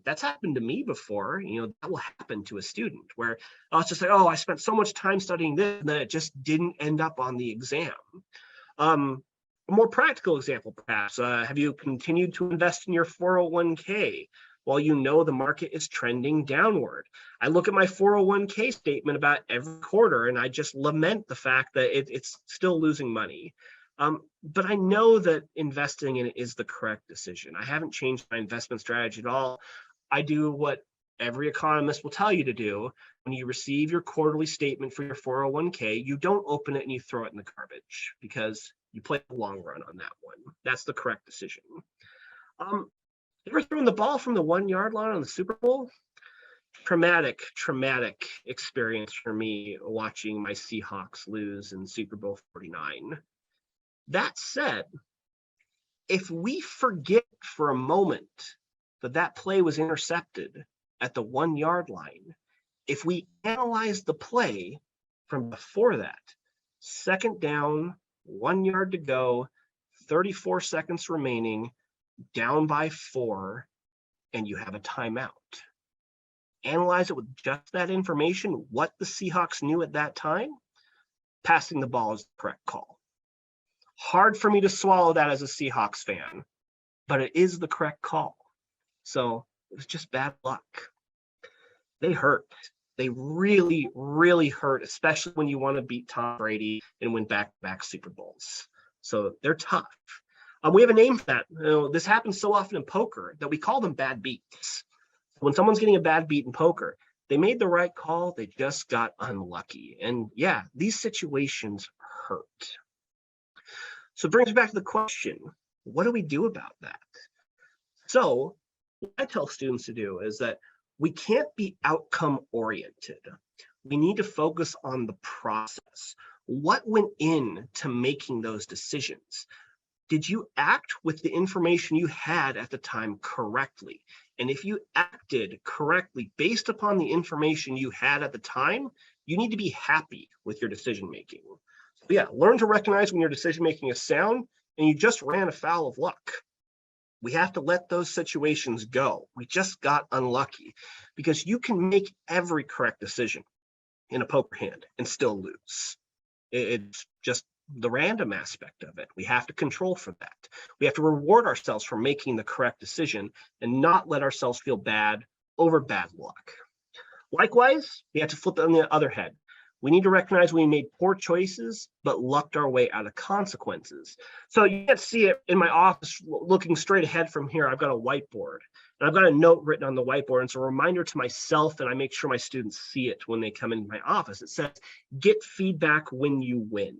That's happened to me before. That will happen to a student where I was just like, oh, I spent so much time studying this, and then it just didn't end up on the exam. A more practical example, perhaps, have you continued to invest in your 401k while you know the market is trending downward? I look at my 401k statement about every quarter and I just lament the fact that it's still losing money. But I know that investing in it is the correct decision. I haven't changed my investment strategy at all. I do what every economist will tell you to do. When you receive your quarterly statement for your 401k, you don't open it and you throw it in the garbage because you play the long run on that one. That's the correct decision. You ever thrown the ball from the 1 yard line on the Super Bowl? Traumatic experience for me watching my Seahawks lose in Super Bowl 49. That said, if we forget for a moment that play was intercepted at the 1 yard line, if we analyze the play from before that, second down, 1 yard to go, 34 seconds remaining, down by 4, and you have a timeout. Analyze it with just that information, what the Seahawks knew at that time, passing the ball is the correct call. Hard for me to swallow that as a Seahawks fan, but it is the correct call. So it was just bad luck. They hurt. They really, really hurt, especially when you want to beat Tom Brady and win back-to-back Super Bowls. So they're tough. We have a name for that. This happens so often in poker that we call them bad beats. When someone's getting a bad beat in poker, they made the right call. They just got unlucky. And yeah, these situations hurt. So it brings me back to the question, what do we do about that? So what I tell students to do is that we can't be outcome oriented. We need to focus on the process. What went into making those decisions? Did you act with the information you had at the time correctly? And if you acted correctly based upon the information you had at the time, you need to be happy with your decision making. So yeah, learn to recognize when your decision making is sound and you just ran afoul of luck. We have to let those situations go. We just got unlucky because you can make every correct decision in a poker hand and still lose. It's just the random aspect of it. We have to control for that. We have to reward ourselves for making the correct decision and not let ourselves feel bad over bad luck. Likewise, we have to flip it on the other head. We need to recognize we made poor choices, but lucked our way out of consequences. So you can't see it in my office looking straight ahead from here. I've got a whiteboard and I've got a note written on the whiteboard. And it's a reminder to myself, and I make sure my students see it when they come into my office. It says, get feedback when you win.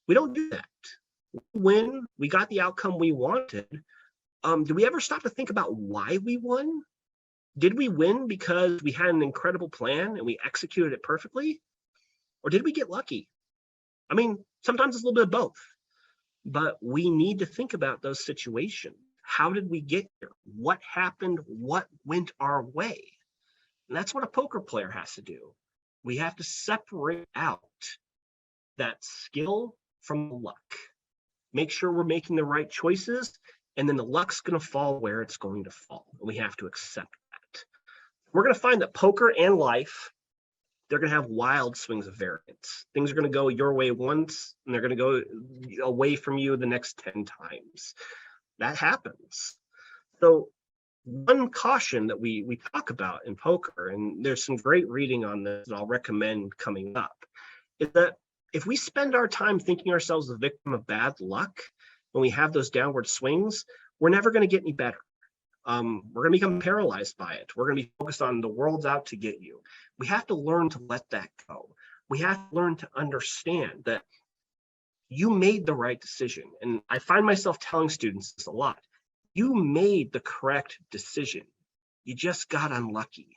We don't do that. We win, we got the outcome we wanted. Do we ever stop to think about why we won? Did we win because we had an incredible plan and we executed it perfectly? Or did we get lucky? I mean, sometimes it's a little bit of both, but we need to think about those situations. How did we get here? What happened? What went our way? And that's what a poker player has to do. We have to separate out that skill from the luck. Make sure we're making the right choices, and then the luck's going to fall where it's going to fall. And we have to accept that. We're going to find that poker and life, they're going to have wild swings of variance. Things are going to go your way once, and they're going to go away from you the next 10 times. That happens. So one caution that we talk about in poker, and there's some great reading on this that I'll recommend coming up, is that if we spend our time thinking ourselves the victim of bad luck, when we have those downward swings, we're never going to get any better. We're going to become paralyzed by it. We're going to be focused on the world's out to get you. We have to learn to let that go. We have to learn to understand that you made the right decision. And I find myself telling students this a lot. You made the correct decision. You just got unlucky.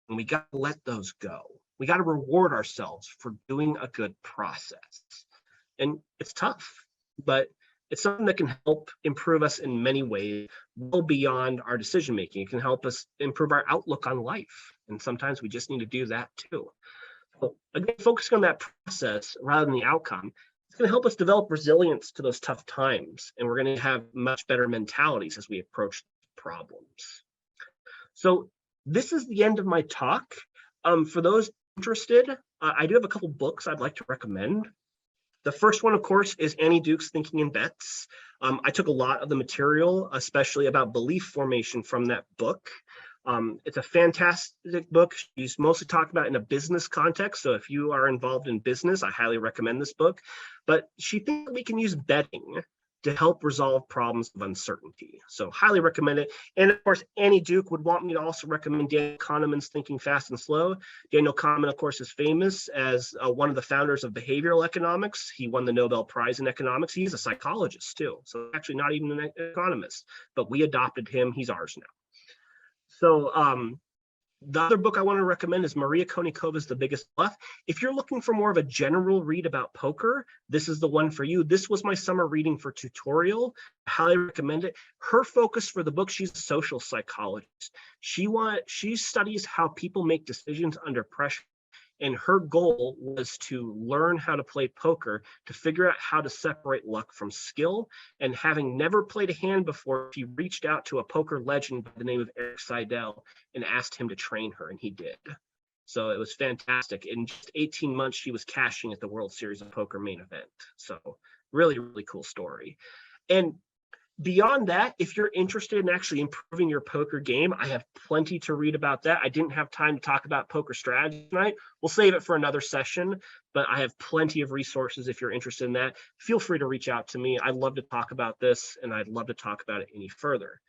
And we got to let those go. We got to reward ourselves for doing a good process. And it's tough, but it's something that can help improve us in many ways, well beyond our decision making. It can help us improve our outlook on life. And sometimes we just need to do that too. So again, focusing on that process rather than the outcome, it's going to help us develop resilience to those tough times. And we're going to have much better mentalities as we approach problems. So this is the end of my talk. For those interested, I do have a couple books I'd like to recommend. The first one, of course, is Annie Duke's Thinking in Bets. I took a lot of the material, especially about belief formation, from that book. It's a fantastic book. She's mostly talked about in a business context. So if you are involved in business, I highly recommend this book. But she thinks we can use betting to help resolve problems of uncertainty. So highly recommend it. And of course, Annie Duke would want me to also recommend Daniel Kahneman's Thinking Fast and Slow. Daniel Kahneman, of course, is famous as one of the founders of behavioral economics. He won the Nobel Prize in economics. He's a psychologist too. So actually not even an economist, but we adopted him. He's ours now. So the other book I want to recommend is Maria Konikova's The Biggest Bluff. If you're looking for more of a general read about poker, this is the one for you. This was my summer reading for tutorial. I highly recommend it. Her focus for the book, she's a social psychologist. She studies how people make decisions under pressure. And her goal was to learn how to play poker, to figure out how to separate luck from skill. And having never played a hand before, she reached out to a poker legend by the name of Eric Seidel and asked him to train her, and he did. So it was fantastic. In just 18 months, she was cashing at the World Series of Poker main event. So really, really cool story. And beyond that, if you're interested in actually improving your poker game, I have plenty to read about that. I didn't have time to talk about poker strategy tonight. We'll save it for another session, but I have plenty of resources if you're interested in that. Feel free to reach out to me. I'd love to talk about this, and I'd love to talk about it any further.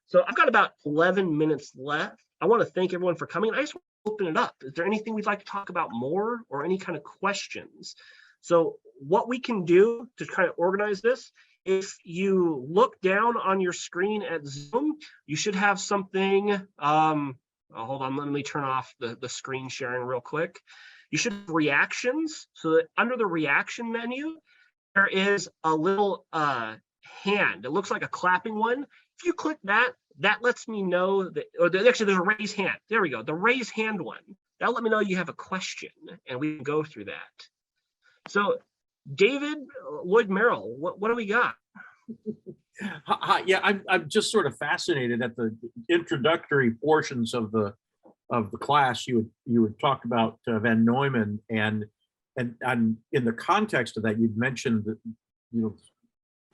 So I've got about 11 minutes left. I want to thank everyone for coming. I just want to open it up. Is there anything we'd like to talk about more, or any kind of questions? So what we can do to kind of organize this, if you look down on your screen at Zoom, you should have something. Hold on, let me turn off the screen sharing real quick. You should have reactions. So that under the reaction menu, there is a little hand. It looks like a clapping one. If you click that, that lets me know that, or actually there's a raise hand. There we go, the raise hand one. That'll let me know you have a question, and we can go through that. So David Lloyd Merrill, what do we got? Yeah, I'm just sort of fascinated at the introductory portions of the class. You would talk about Van Neumann, and in the context of that, you'd mentioned that,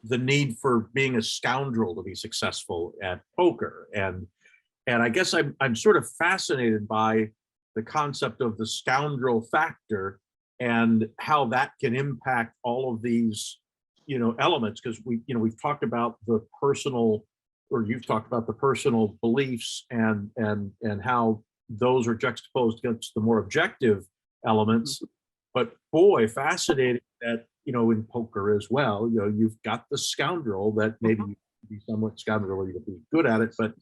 the need for being a scoundrel to be successful at poker, and I guess I'm sort of fascinated by the concept of the scoundrel factor and how that can impact all of these, elements, because we've talked about the personal, or you've talked about the personal beliefs and how those are juxtaposed against the more objective elements. But boy, fascinating that, in poker as well, you've got the scoundrel that maybe you can be somewhat scoundrelly to be good at it, but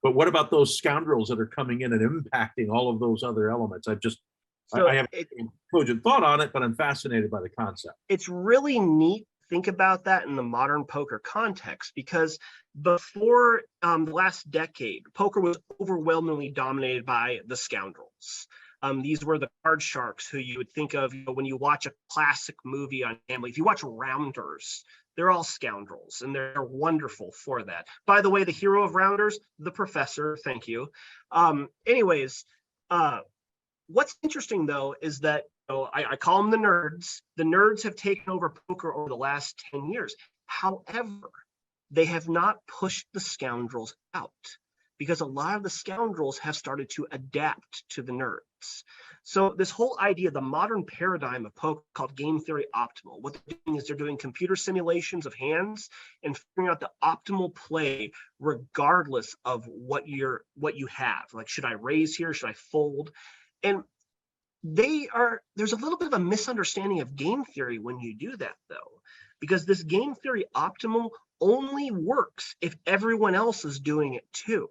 what about those scoundrels that are coming in and impacting all of those other elements? I have a cogent thought on it, but I'm fascinated by the concept. It's really neat to think about that in the modern poker context, because before the last decade, poker was overwhelmingly dominated by the scoundrels. These were the card sharks who you would think of when you watch a classic movie on gambling. If you watch Rounders, they're all scoundrels, and they're wonderful for that. By the way, the hero of Rounders, the professor, thank you. Anyways, what's interesting, though, is that I call them the nerds. The nerds have taken over poker over the last 10 years. However, they have not pushed the scoundrels out, because a lot of the scoundrels have started to adapt to the nerds. So this whole idea, the modern paradigm of poker called game theory optimal, what they're doing is they're doing computer simulations of hands and figuring out the optimal play regardless of what you have. Like, should I raise here? Should I fold? And there's a little bit of a misunderstanding of game theory when you do that, though, because this game theory optimal only works if everyone else is doing it too.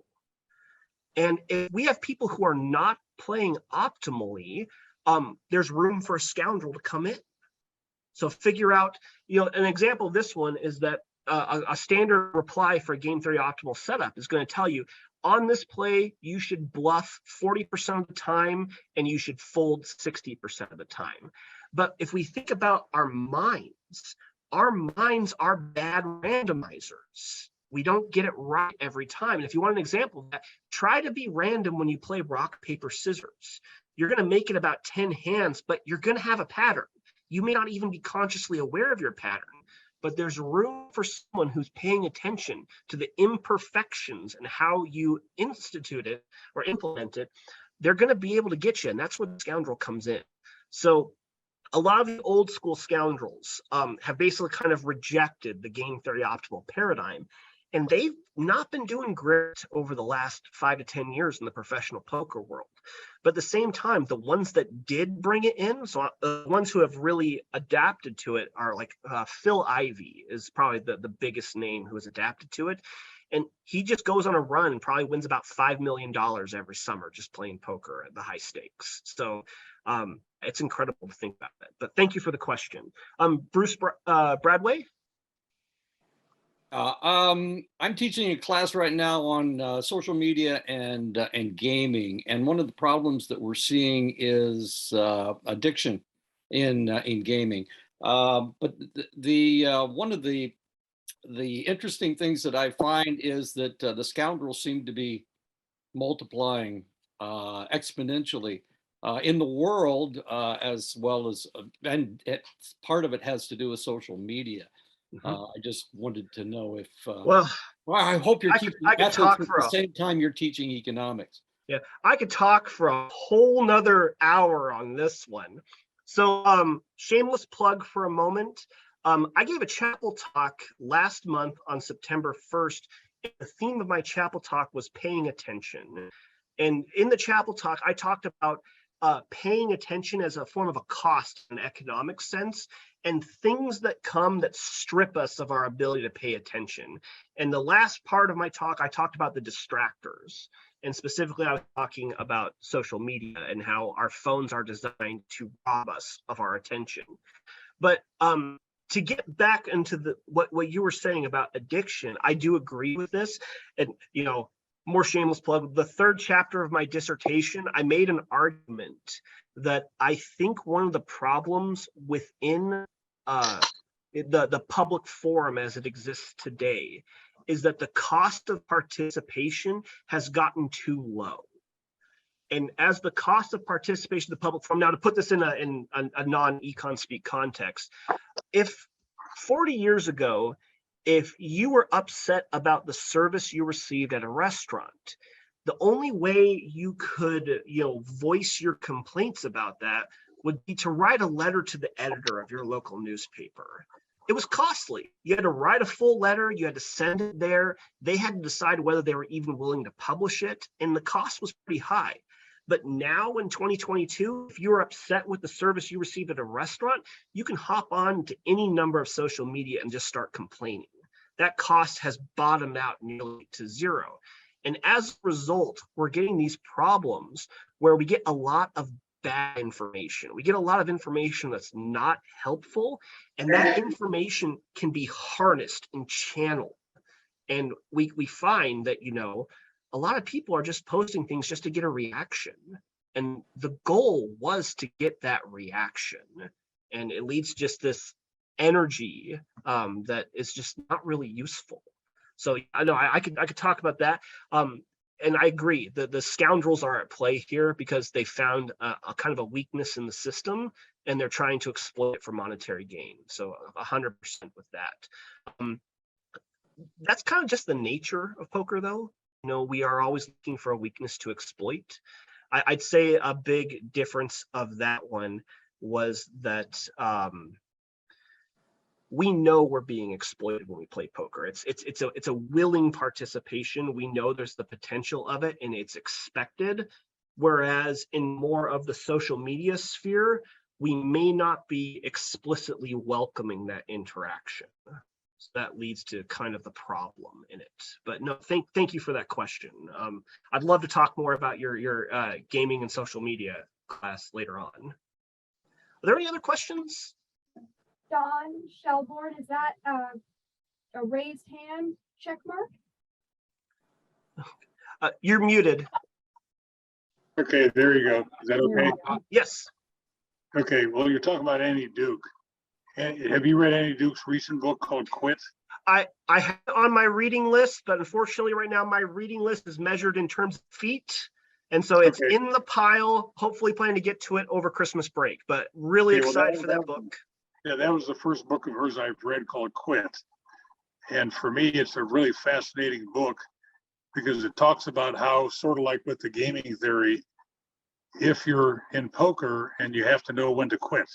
And if we have people who are not playing optimally, there's room for a scoundrel to come in. So figure out, an example of this one is that a standard reply for a game theory optimal setup is going to tell you, on this play, you should bluff 40% of the time and you should fold 60% of the time. But if we think about our minds are bad randomizers. We don't get it right every time. And if you want an example of that, try to be random when you play rock, paper, scissors. You're going to make it about 10 hands, but you're going to have a pattern. You may not even be consciously aware of your pattern, but there's room for someone who's paying attention to the imperfections and how you institute it or implement it. They're going to be able to get you, and that's where the scoundrel comes in. So a lot of the old school scoundrels have basically kind of rejected the game theory optimal paradigm, and they've not been doing great over the last 5 to 10 years in the professional poker world. But at the same time, the ones that did bring it in, so the ones who have really adapted to it are like Phil Ivey is probably the biggest name who has adapted to it. And he just goes on a run and probably wins about $5 million every summer just playing poker at the high stakes. So it's incredible to think about that. But thank you for the question. Bruce Bradway? I'm teaching a class right now on social media and gaming, and one of the problems that we're seeing is addiction in gaming. But the one of the interesting things that I find is that the scoundrels seem to be multiplying exponentially in the world, as well as, and part of it has to do with social media. I just wanted to know if, well, I hope you're teaching ethics at the same time you're teaching economics. Yeah, I could talk for a whole nother hour on this one. So shameless plug for a moment. I gave a chapel talk last month on September 1st. The theme of my chapel talk was paying attention. And in the chapel talk, I talked about paying attention as a form of a cost in an economic sense, and things that come that strip us of our ability to pay attention. And the last part of my talk, I talked about the distractors. And specifically, I was talking about social media and how our phones are designed to rob us of our attention. But to get back into what you were saying about addiction, I do agree with this. And, more shameless plug, the third chapter of my dissertation, I made an argument that I think one of the problems within the public forum as it exists today is that the cost of participation has gotten too low. And as the cost of participation in the public forum, now to put this in a non-econ speak context, if 40 years ago, if you were upset about the service you received at a restaurant, the only way you could, voice your complaints about that would be to write a letter to the editor of your local newspaper. It was costly. You had to write a full letter. You had to send it there. They had to decide whether they were even willing to publish it. And the cost was pretty high. But now in 2022, if you're upset with the service you received at a restaurant, you can hop on to any number of social media and just start complaining. That cost has bottomed out nearly to zero. And as a result, we're getting these problems where we get a lot of bad information. We get a lot of information that's not helpful, and that information can be harnessed and channeled. And we find that, a lot of people are just posting things just to get a reaction. And the goal was to get that reaction. And it leads just this energy that is just not really useful. So I know I could talk about that. And I agree that the scoundrels are at play here because they found a kind of a weakness in the system and they're trying to exploit it for monetary gain. So 100% with that. That's kind of just the nature of poker, though. We are always looking for a weakness to exploit. I'd say a big difference of that one was that we know we're being exploited when we play poker. It's a willing participation. We know there's the potential of it and it's expected. Whereas in more of the social media sphere, we may not be explicitly welcoming that interaction. So that leads to kind of the problem in it. But no, thank you for that question. I'd love to talk more about your gaming and social media class later on. Are there any other questions? Don Shelbourne, is that a raised hand check mark? You're muted. Okay, there you go. Is that okay? Yes. Okay, well, you're talking about Annie Duke. Have you read Annie Duke's recent book called Quit? I have it on my reading list, but unfortunately right now my reading list is measured in terms of feet. And so it's Okay. in the pile, hopefully planning to get to it over Christmas break, but really Okay, well, excited for that book. Yeah, that was the first book of hers I've read called Quit. And for me, it's a really fascinating book because it talks about how, sort of like with the gaming theory, if you're in poker and you have to know when to quit,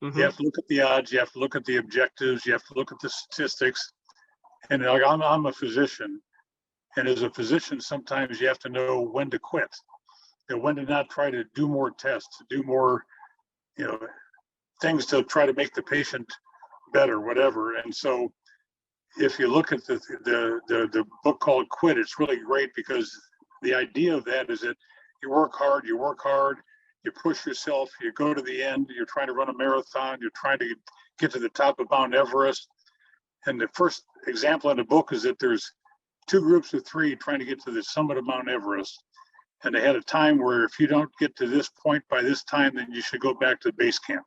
you have to look at the odds, you have to look at the objectives, you have to look at the statistics. And like I'm a physician, and as a physician, sometimes you have to know when to quit, and when to not try to do more tests, do more, things to try to make the patient better, whatever. And so if you look at the book called Quit, it's really great because the idea of that is that you work hard, you push yourself, you go to the end, you're trying to run a marathon, you're trying to get to the top of Mount Everest. And the first example in the book is that there's two groups of three trying to get to the summit of Mount Everest. And they had a time where if you don't get to this point by this time, then you should go back to base camp.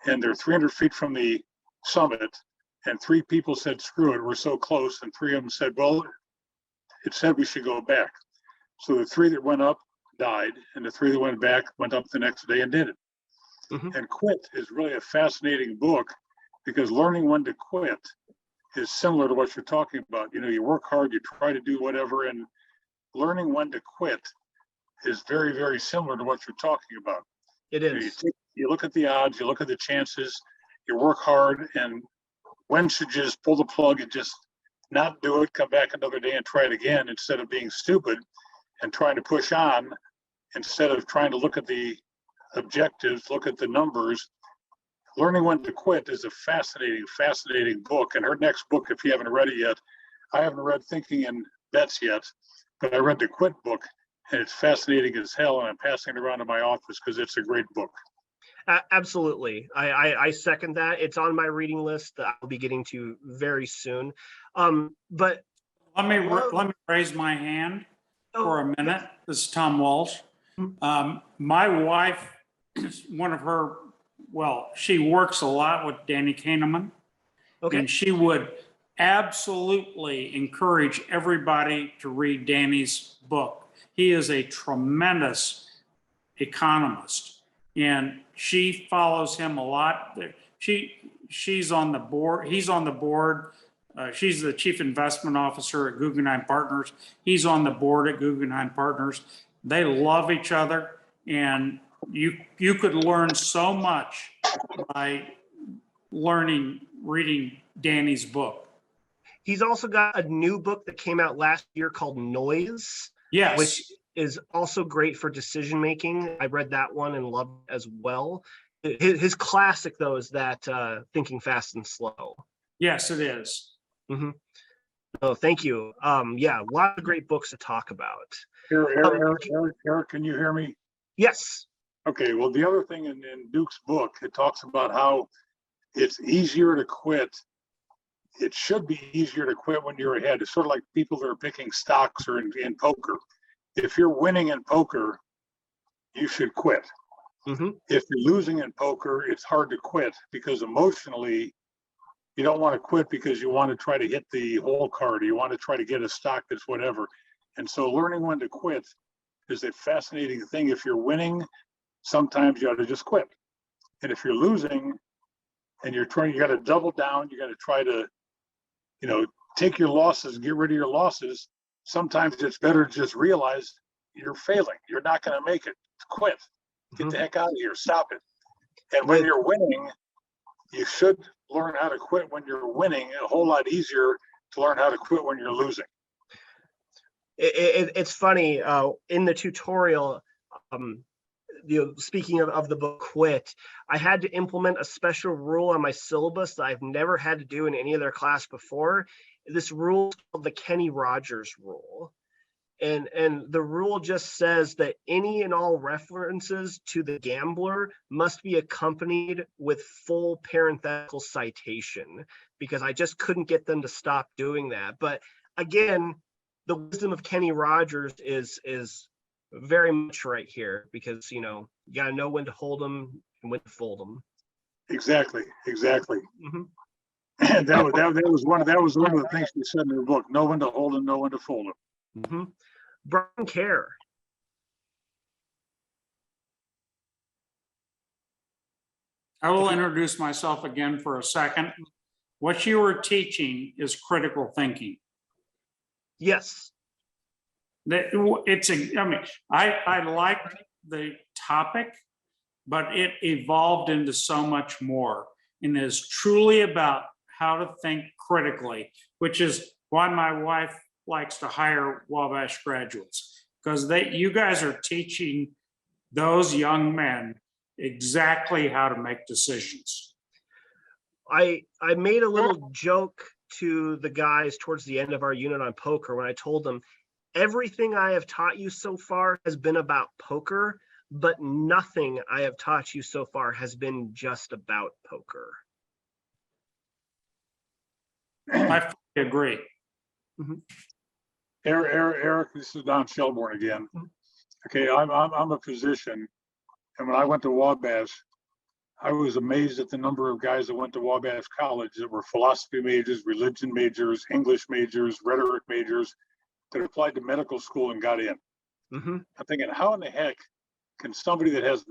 And they're 300 feet from the summit, and three people said, screw it, we're so close. And three of them said, well, it said we should go back. So the three that went up died, and the three that went back went up the next day and did it. And Quit is really a fascinating book because learning when to quit is similar to what you're talking about. You work hard, you try to do whatever, and learning when to quit is very, very similar to what you're talking about. It is. You look at the odds, you look at the chances, you work hard, and when should you just pull the plug and just not do it, come back another day and try it again instead of being stupid and trying to push on, instead of trying to look at the objectives, look at the numbers. Learning when to quit is a fascinating, fascinating book. And her next book, if you haven't read it yet, I haven't read Thinking in Bets yet, but I read the Quit book, and it's fascinating as hell, and I'm passing it around to my office because it's a great book. Absolutely. I second that. It's on my reading list that I'll be getting to very soon. But let me raise my hand for a minute. This is Tom Walsh. My wife is she works a lot with Danny Kahneman. Okay. And she would absolutely encourage everybody to read Danny's book. He is a tremendous economist, and she follows him a lot. She's on the board. He's on the board. She's the chief investment officer at Guggenheim Partners. He's on the board at Guggenheim Partners. They love each other, and you could learn so much by reading Danny's book. He's also got a new book that came out last year called Noise. Yes. Which is also great for decision making. I read that one and loved it as well. His classic, though, is that Thinking Fast and Slow. Yes, it is. Oh, thank you. Yeah, a lot of great books to talk about. Eric, can you hear me? Yes. Okay, well, the other thing in Duke's book, it talks about how it's easier to quit. It should be easier to quit when you're ahead. It's sort of like people that are picking stocks or in poker. If you're winning in poker, you should quit. If you're losing in poker, it's hard to quit because emotionally, you don't want to quit because you want to try to hit the whole card, or you want to try to get a stock that's whatever. And so learning when to quit is a fascinating thing. If you're winning, sometimes you ought to just quit. And if you're losing and you got to double down, you got to try to, take your losses, get rid of your losses. sometimes it's better to just realize you're failing. You're not going to make it. Quit. Get the heck out of here. Stop it. And when you're winning, you should learn how to quit when you're winning. A whole lot easier to learn how to quit when you're losing. It's funny, in the tutorial, speaking of the book Quit, I had to implement a special rule on my syllabus that I've never had to do in any other class before. This rule is called the Kenny Rogers rule. And the rule just says that any and all references to the gambler must be accompanied with full parenthetical citation, because I just couldn't get them to stop doing that. But again, the wisdom of Kenny Rogers is very much right here, because you got to know when to hold them and when to fold them. Exactly. And that was one of the things she said in her book: know when to hold them, know when to fold them. Brian Kerr. I will introduce myself again for a second. What you were teaching is critical thinking. Yes. I liked the topic, but it evolved into so much more, and is truly about how to think critically, which is why my wife likes to hire Wabash graduates, because you guys are teaching those young men exactly how to make decisions. I made a little joke to the guys towards the end of our unit on poker when I told them, everything I have taught you so far has been about poker, but nothing I have taught you so far has been just about poker. I fully agree. Eric, this is Don Shelbourne again. Okay, I'm a physician, and when I went to Wabash, I was amazed at the number of guys that went to Wabash College that were philosophy majors, religion majors, English majors, rhetoric majors, that applied to medical school and got in. I'm thinking, how in the heck can somebody that has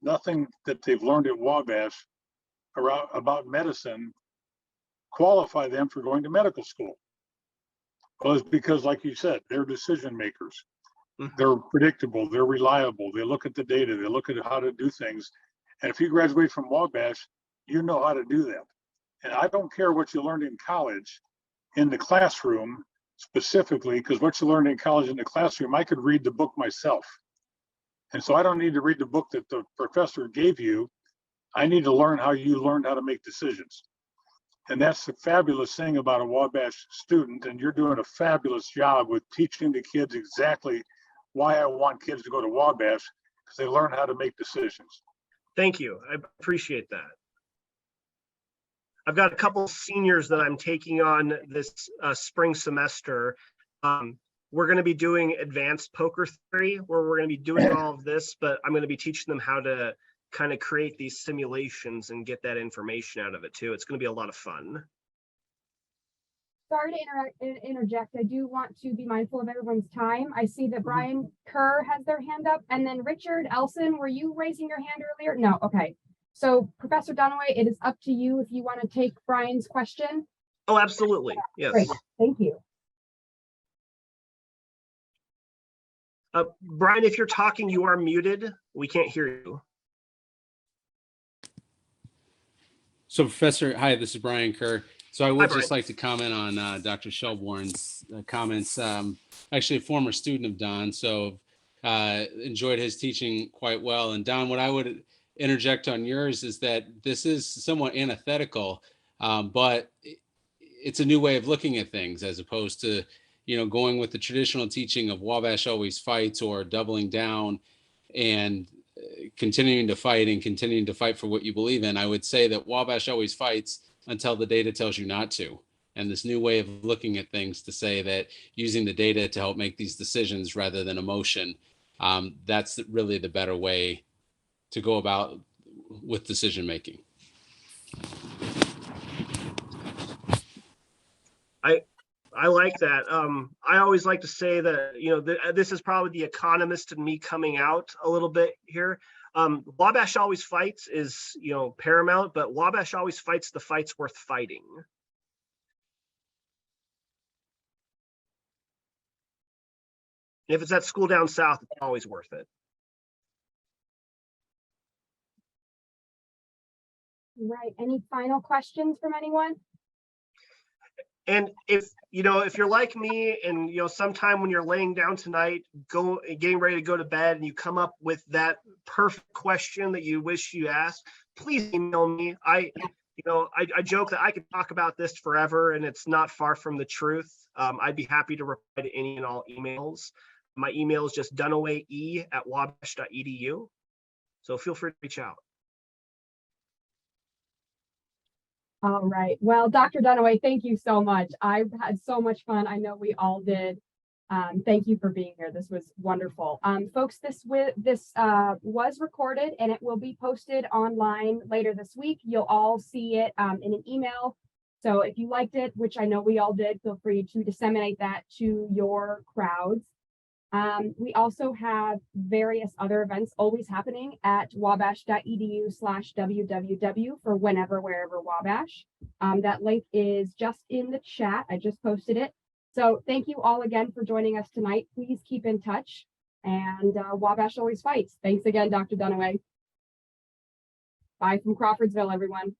nothing that they've learned at Wabash about medicine qualify them for going to medical school? Well, it's because, like you said, they're decision makers. They're predictable. They're reliable. They look at the data. They look at how to do things. And if you graduate from Wabash, you know how to do that. And I don't care what you learned in college, in the classroom specifically, because what you learned in college in the classroom, I could read the book myself. And so I don't need to read the book that the professor gave you. I need to learn how you learned how to make decisions. And that's the fabulous thing about a Wabash student. And you're doing a fabulous job with teaching the kids exactly why I want kids to go to Wabash, because they learn how to make decisions. Thank you. I appreciate that. I've got a couple of seniors that I'm taking on this spring semester. We're going to be doing advanced poker theory, where we're going to be doing all of this, but I'm going to be teaching them how to kind of create these simulations and get that information out of it too. It's going to be a lot of fun. Sorry to interject. I do want to be mindful of everyone's time. I see that Brian Kerr has their hand up, and then Richard Elson, were you raising your hand earlier? No, okay. So Professor Dunaway, it is up to you if you want to take Brian's question. Oh, absolutely. Yes. Great. Thank you. Brian, if you're talking, you are muted. We can't hear you. So Professor, hi, this is Brian Kerr. So I would Hi, just like to comment on Dr. Shelbourne's comments. Actually a former student of Don, so enjoyed his teaching quite well. And Don, what I would interject on yours is that this is somewhat antithetical, but it's a new way of looking at things, as opposed to, going with the traditional teaching of Wabash always fights, or doubling down and continuing to fight for what you believe in. I would say that Wabash always fights until the data tells you not to. And this new way of looking at things to say that using the data to help make these decisions rather than emotion, that's really the better way to go about with decision making. I like that. I always like to say that, this is probably the economist in me coming out a little bit here. Wabash always fights is, paramount, but Wabash always fights the fights worth fighting. If it's at school down south, it's always worth it. Right. Any final questions from anyone? And if you're like me and sometime when you're laying down tonight, getting ready to go to bed, and you come up with that perfect question that you wish you asked, please email me. I joke that I could talk about this forever, and it's not far from the truth. I'd be happy to reply to any and all emails. My email is just dunawaye@wabash.edu. So feel free to reach out. All right. Well, Dr. Dunaway, thank you so much. I've had so much fun. I know we all did. Thank you for being here. This was wonderful. Folks, this was recorded and it will be posted online later this week. You'll all see it in an email. So if you liked it, which I know we all did, feel free to disseminate that to your crowds. We also have various other events always happening at wabash.edu/www for whenever, wherever Wabash. That link is just in the chat. I just posted it. So thank you all again for joining us tonight. Please keep in touch, and Wabash always fights. Thanks again, Dr. Dunaway. Bye from Crawfordsville, everyone.